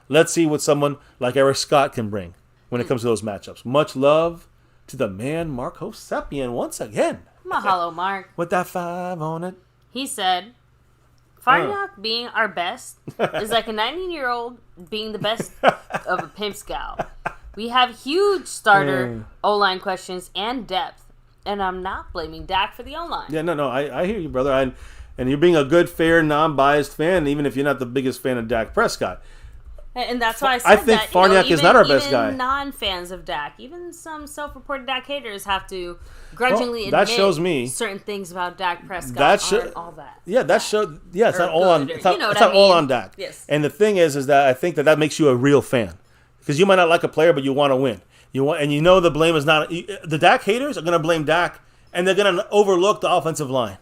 Let's see what someone like Eric Scott can bring when it comes to those matchups. Much love to the man, Mark Hovsepian, once again. Mahalo, Mark. With that 5 on it. He said, Farniak being our best is like a 19-year-old being the best of a pimp scout. We have huge starter O-line questions and depth. And I'm not blaming Dak for the O-line. Yeah, no, I hear you, brother. And you're being a good, fair, non-biased fan, even if you're not the biggest fan of Dak Prescott. And that's why I think Farniak is not our best guy. Even non-fans of Dak, even some self-reported Dak haters have to grudgingly admit certain things about Dak Prescott aren't all that. Yeah, that shows. Yeah, it's not all on. It's not all on Dak. Yes. And the thing is that I think that makes you a real fan. because you might not like a player, but you want to win. And you know the blame is not the Dak haters are going to blame Dak, and they're going to overlook the offensive line.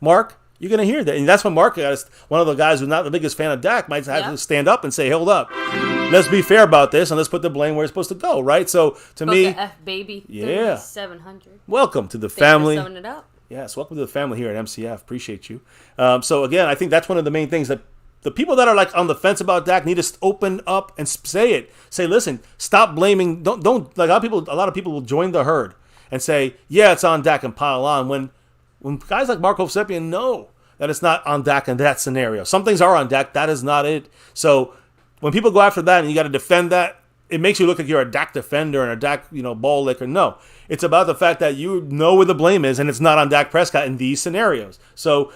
Mark. You're going to hear that. And that's when Mark, one of the guys who's not the biggest fan of Dak, might have to stand up and say, hold up. Let's be fair about this, and let's put the blame where it's supposed to go, right? So, to me... F, baby. Yeah. 700. Welcome to the family. Thanks for summing it up. Yes, welcome to the family here at MCF. Appreciate you. So, again, I think that's one of the main things that the people that are like on the fence about Dak need to open up and say it. Say, listen, stop blaming. Don't like a lot of people will join the herd and say, yeah, it's on Dak and pile on when guys like Marco Seppian know that it's not on Dak in that scenario. Some things are on Dak. That is not it. So when people go after that and you got to defend that, it makes you look like you're a Dak defender and a Dak, ball licker. No, it's about the fact that you know where the blame is, and it's not on Dak Prescott in these scenarios. So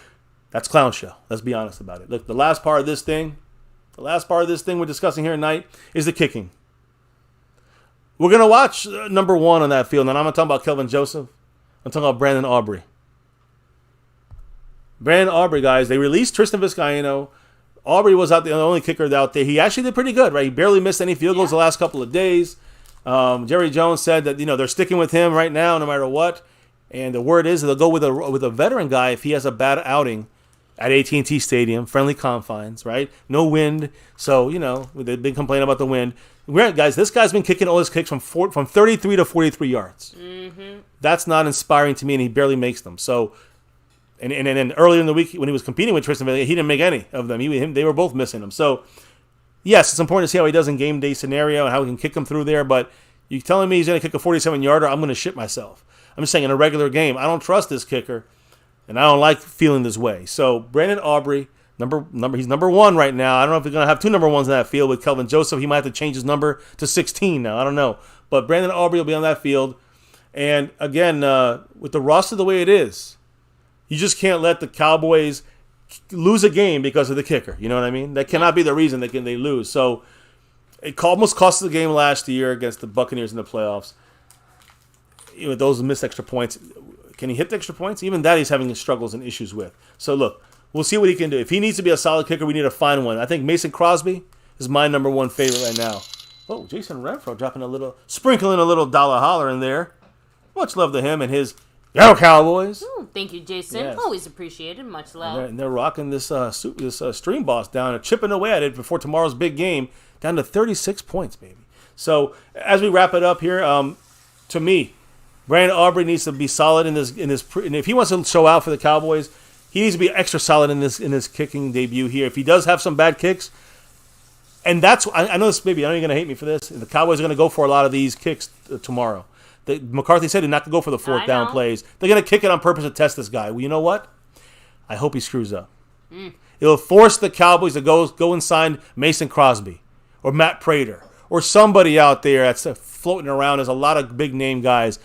that's clown show. Let's be honest about it. Look, the last part of this thing we're discussing here tonight is the kicking. We're going to watch number one on that field, and I'm not talking about Kelvin Joseph. I'm talking about Brandon Aubrey. Brandon Aubrey, guys, they released Tristan Vizcaino. Aubrey was the only kicker out there. He actually did pretty good, right? He barely missed any field goals the last couple of days. Jerry Jones said that they're sticking with him right now, no matter what. And the word is they'll go with a veteran guy if he has a bad outing at AT&T Stadium, friendly confines, right? No wind, so they've been complaining about the wind. Guys, this guy's been kicking all his kicks from 33 to 43 yards. Mm-hmm. That's not inspiring to me, and he barely makes them. So. And then earlier in the week when he was competing with Tristan, he didn't make any of them. They were both missing him. So, yes, it's important to see how he does in game day scenario and how he can kick him through there. But you telling me he's going to kick a 47-yarder, I'm going to shit myself. I'm just saying in a regular game, I don't trust this kicker, and I don't like feeling this way. So, Brandon Aubrey, he's number one right now. I don't know if he's going to have two number ones in that field with Kelvin Joseph. He might have to change his number to 16 now. I don't know. But Brandon Aubrey will be on that field. And, again, with the roster the way it is, you just can't let the Cowboys lose a game because of the kicker. You know what I mean? That cannot be the reason they lose. So it almost cost the game last year against the Buccaneers in the playoffs. Those missed extra points. Can he hit the extra points? Even that he's having struggles and issues with. So look, we'll see what he can do. If he needs to be a solid kicker, we need to find one. I think Mason Crosby is my number one favorite right now. Oh, Jason Renfro sprinkling a little dollar holler in there. Much love to him and his Go Cowboys! Thank you, Jason. Yes. Always appreciated. Much love. And they're rocking this stream boss down and chipping away at it before tomorrow's big game, down to 36 points, baby. So as we wrap it up here, to me, Brandon Aubrey needs to be solid in this. And if he wants to show out for the Cowboys, he needs to be extra solid in this kicking debut here. If he does have some bad kicks, and I know this, baby. I know you're gonna hate me for this. The Cowboys are gonna go for a lot of these kicks tomorrow. McCarthy said he's not going to go for the fourth down plays. They're going to kick it on purpose to test this guy. Well, you know what? I hope he screws up. It'll force the Cowboys to go and sign Mason Crosby or Matt Prater or somebody out there that's floating around. There's a lot of big-name guys.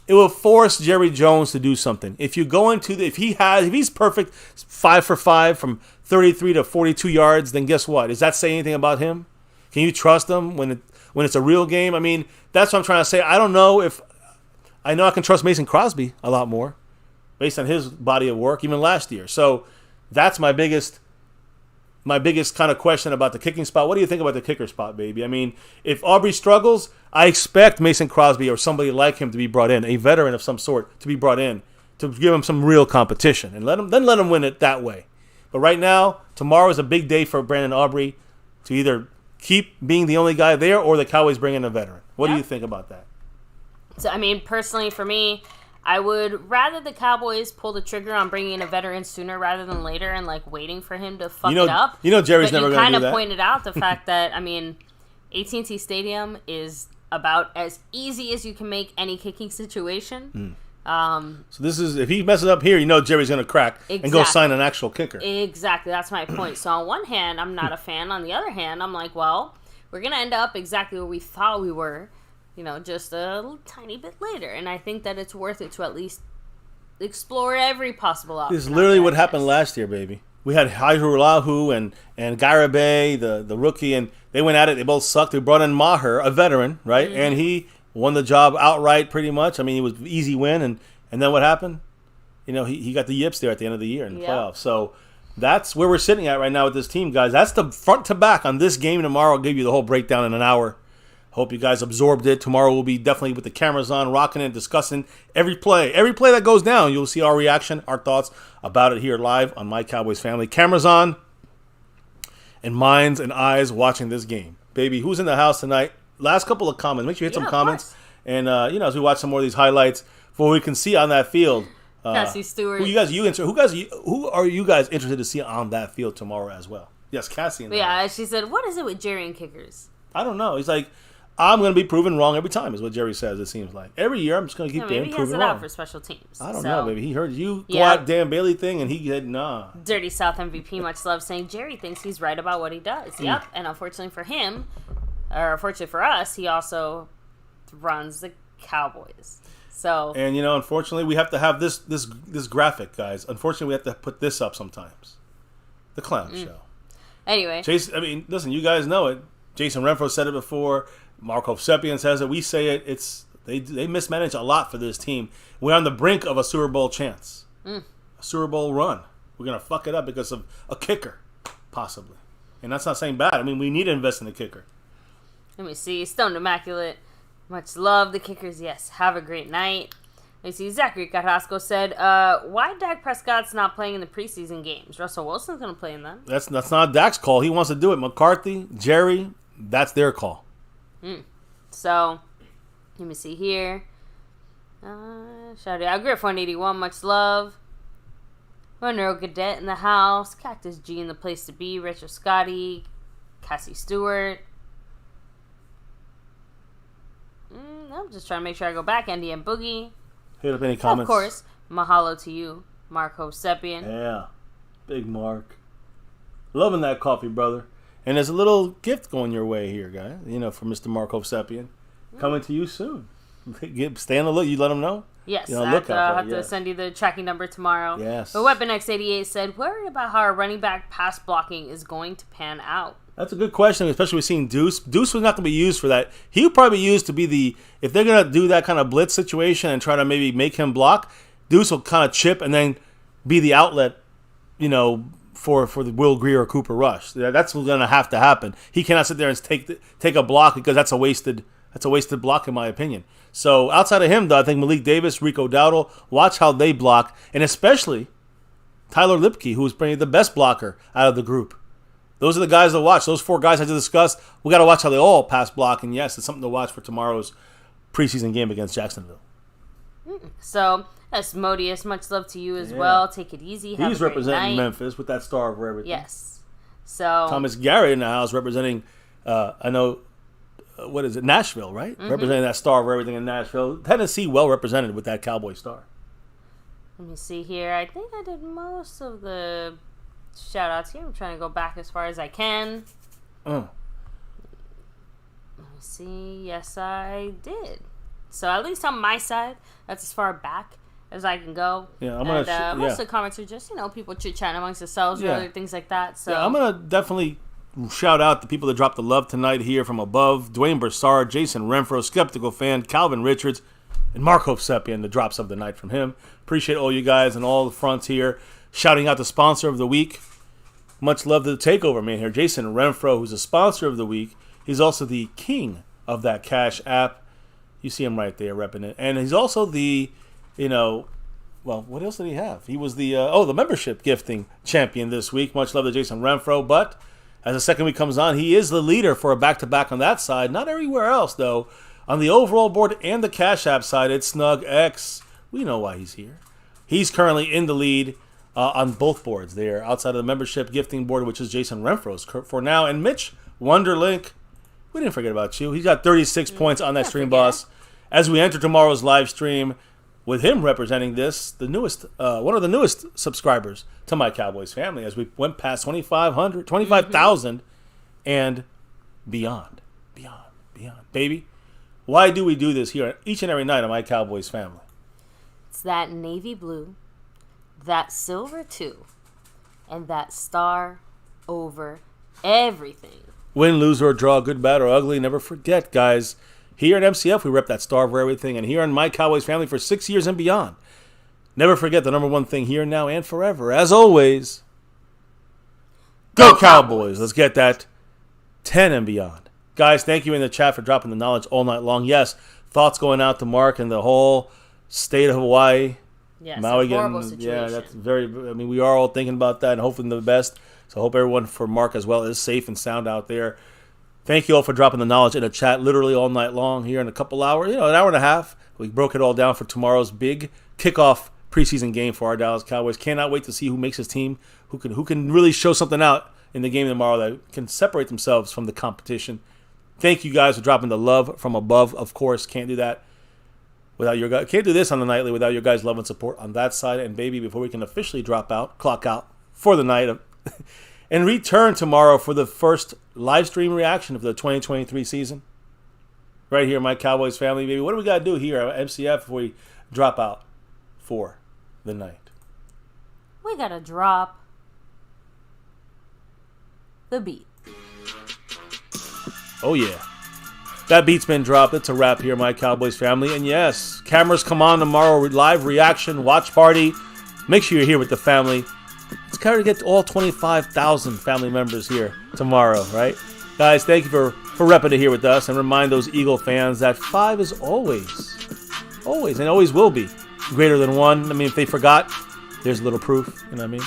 It will force Jerry Jones to do something. If he's perfect 5 for 5 from 33 to 42 yards, then guess what? Does that say anything about him? Can you trust him when it's a real game? I mean, that's what I'm trying to say. I don't know if I know I can trust Mason Crosby a lot more based on his body of work, even last year. So that's my biggest kind of question about the kicking spot. What do you think about the kicker spot, baby? I mean, if Aubrey struggles, I expect Mason Crosby or somebody like him to be brought in, a veteran of some sort to be brought in to give him some real competition and let him win it that way. But right now, tomorrow is a big day for Brandon Aubrey to either keep being the only guy there or the Cowboys bring in a veteran. What do you think about that? So, I mean, personally, for me, I would rather the Cowboys pull the trigger on bringing in a veteran sooner rather than later and, waiting for him to fuck it up. Jerry's never going to do that. You kind of pointed out the fact that, I mean, AT&T Stadium is about as easy as you can make any kicking situation. So this is, if he messes up here, Jerry's going to crack and go sign an actual kicker. Exactly. That's my point. So, on one hand, I'm not a fan. On the other hand, I'm like, well, we're going to end up exactly where we thought we were. Just a tiny bit later. And I think that it's worth it to at least explore every possible option. This is literally what happened last year, baby. We had Hairulahu and Garibay, the rookie, and they went at it. They both sucked. They brought in Maher, a veteran, right? Mm-hmm. And he won the job outright pretty much. I mean, it was an easy win. And then what happened? He got the yips there at the end of the year in the playoffs. So that's where we're sitting at right now with this team, guys. That's the front to back on this game tomorrow. I'll give you the whole breakdown in an hour. Hope you guys absorbed it. Tomorrow we'll be definitely with the cameras on, rocking and discussing every play. Every play that goes down, you'll see our reaction, our thoughts about it here live on My Cowboys Family. Cameras on and minds and eyes watching this game. Baby, who's in the house tonight? Last couple of comments. Make sure you hit some comments. And, as we watch some more of these highlights, for what we can see on that field. Cassie Stewart. Who are you guys interested to see on that field tomorrow as well? Yes, Cassie. She said, what is it with Jerry and kickers? I don't know. He's like, I'm going to be proven wrong every time, is what Jerry says, it seems like. Every year, I'm just going to keep being proven wrong. Maybe he has it out for special teams. I don't know, baby. He heard you go out Dan Bailey thing, and he said, nah. Dirty South MVP, much love, saying Jerry thinks he's right about what he does. Yep, and unfortunately for him, or unfortunately for us, he also runs the Cowboys. So, and unfortunately, we have to have this graphic, guys. Unfortunately, we have to put this up sometimes. The clown show. Anyway, listen, you guys know it. Jason Renfro said it before. Marco Seppian says it. We say it. They mismanage a lot for this team. We're on the brink of a Super Bowl chance, a Super Bowl run. We're gonna fuck it up because of a kicker, possibly. And that's not saying bad. I mean, we need to invest in the kicker. Let me see. Stoned Immaculate. Much love. The kickers, yes. Have a great night. Let me see. Zachary Carrasco said, why Dak Prescott's not playing in the preseason games? Russell Wilson's going to play in them. That's not Dak's call. He wants to do it. McCarthy, Jerry, that's their call. So, let me see here. Shout out Griff 181. Much love. Monroe Cadet in the house. Cactus G in the place to be. Richard Scotty. Cassie Stewart. I'm just trying to make sure I go back. Andy and Boogie. Hit up any comments. Of course. Mahalo to you, Marco Seppian. Yeah. Big Mark. Loving that coffee, brother. And there's a little gift going your way here, guy. For Mr. Marco Seppian. Coming to you soon. Stay on the look. You let him know? Yes. I'll have to send you the tracking number tomorrow. Yes. But Weapon X88 said, worried about how our running back pass blocking is going to pan out. That's a good question, especially with seeing Deuce. Deuce was not going to be used for that. He would probably be used to be if they're going to do that kind of blitz situation and try to maybe make him block, Deuce will kind of chip and then be the outlet, for the Will Greer or Cooper Rush. That's what's going to have to happen. He cannot sit there and take a block because that's a wasted block in my opinion. So outside of him, though, I think Malik Davis, Rico Dowdle, watch how they block, and especially Tyler Lipke, who is probably the best blocker out of the group. Those are the guys to watch. Those four guys I just discussed, we got to watch how they all pass block. And yes, it's something to watch for tomorrow's preseason game against Jacksonville. So, Asmodeus, much love to you as well. Take it easy. Have He's a great representing night. Memphis with that star over everything. Yes. So Thomas Garrett in the house representing, Nashville, right? Representing that star over everything in Nashville. Tennessee well represented with that Cowboy star. Let me see here. I think I did most of the shout-outs here. I'm trying to go back as far as I can. Let me see. Yes, I did. So at least on my side, that's as far back as I can go. Yeah, most of the comments are just, people chit-chatting amongst themselves or other things like that. So I'm going to definitely shout out the people that dropped the love tonight here from above. Dwayne Broussard, Jason Renfro, Skeptical Fan, Calvin Richards, and Marco Seppian, the drops of the night from him. Appreciate all you guys and all the fronts here. Shouting out the sponsor of the week. Much love to the takeover man here, Jason Renfro, who's a sponsor of the week. He's also the king of that Cash app. You see him right there repping it. And he's also the, what else did he have? He was the membership gifting champion this week. Much love to Jason Renfro. But as the second week comes on, he is the leader for a back-to-back on that side. Not everywhere else, though. On the overall board and the Cash app side, it's Snug X. We know why he's here. He's currently in the lead on both boards there, outside of the membership gifting board, which is Jason Renfro's for now. And Mitch Wonderlink, we didn't forget about you. He's got 36 points on that stream, boss. As we enter tomorrow's live stream, with him representing this, the newest, one of the newest subscribers to My Cowboys Family, as we went past 25,000 and beyond. Baby, why do we do this here each and every night on My Cowboys Family? It's that navy blue, that silver too, and that star over everything. Win, lose, or draw, good, bad, or ugly, never forget, guys. Here at MCF, we rep that star over everything, and here on My Cowboys Family for 6 years and beyond. Never forget the number one thing here, now, and forever. As always, Go Cowboys. Let's get that 10 and beyond. Guys, thank you in the chat for dropping the knowledge all night long. Yes, thoughts going out to Mark and the whole state of Hawaii. Yes, Maui a horrible getting, situation. yeah, that's very, I mean, we are all thinking about that and hoping the best. So I hope everyone for Mark as well is safe and sound out there. Thank you all for dropping the knowledge in the chat literally all night long here in a couple hours, an hour and a half. We broke it all down for tomorrow's big kickoff preseason game for our Dallas Cowboys. Cannot wait to see who makes his team, who can really show something out in the game tomorrow that can separate themselves from the competition. Thank you guys for dropping the love from above. Of course, can't do that without your guys. Can't do this on the nightly without your guys' love and support on that side. And baby, before we can officially clock out for the night and return tomorrow for the first live stream reaction of the 2023 season. Right here, my Cowboys family, baby. What do we got to do here at MCF before we drop out for the night? We got to drop the beat. Oh, yeah. That beat's been dropped. It's a wrap here, my Cowboys family. And yes, cameras come on tomorrow. Live reaction, watch party. Make sure you're here with the family. Let's try to get all 25,000 family members here tomorrow, right? Guys, thank you for repping it here with us. And remind those Eagle fans that 5 is always, and always will be greater than 1. I mean, if they forgot, there's a little proof. You know what I mean?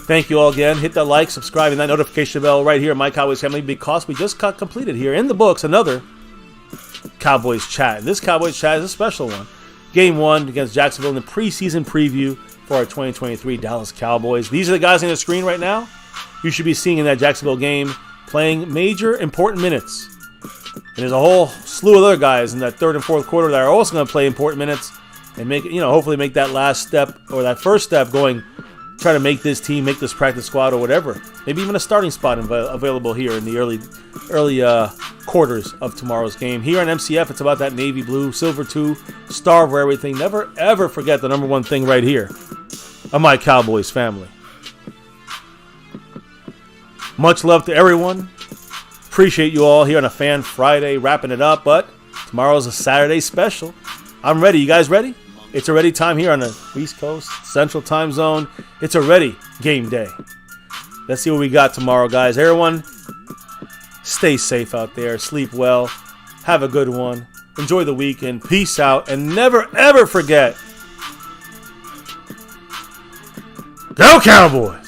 Thank you all again. Hit that like, subscribe, and that notification bell right here at My Cowboys Family because we just got completed here in the books another Cowboys chat. This Cowboys chat is a special one. Game 1 against Jacksonville in the preseason preview for our 2023 Dallas Cowboys. These are the guys on the screen right now. You should be seeing in that Jacksonville game playing major important minutes. And there's a whole slew of other guys in that third and fourth quarter that are also going to play important minutes and make hopefully make that last step or that first step going. Try to make this team, make this practice squad or whatever. Maybe even a starting spot available here in the early quarters of tomorrow's game. Here on MCF, it's about that navy blue, silver 2, star over everything. Never, ever forget the number one thing right here of my Cowboys family. Much love to everyone. Appreciate you all here on a Fan Friday, wrapping it up. But tomorrow's a Saturday special. I'm ready. You guys ready? It's already time here on the East Coast, Central Time Zone. It's already game day. Let's see what we got tomorrow, guys. Everyone, stay safe out there. Sleep well. Have a good one. Enjoy the weekend. Peace out. And never, ever forget, go Cowboys!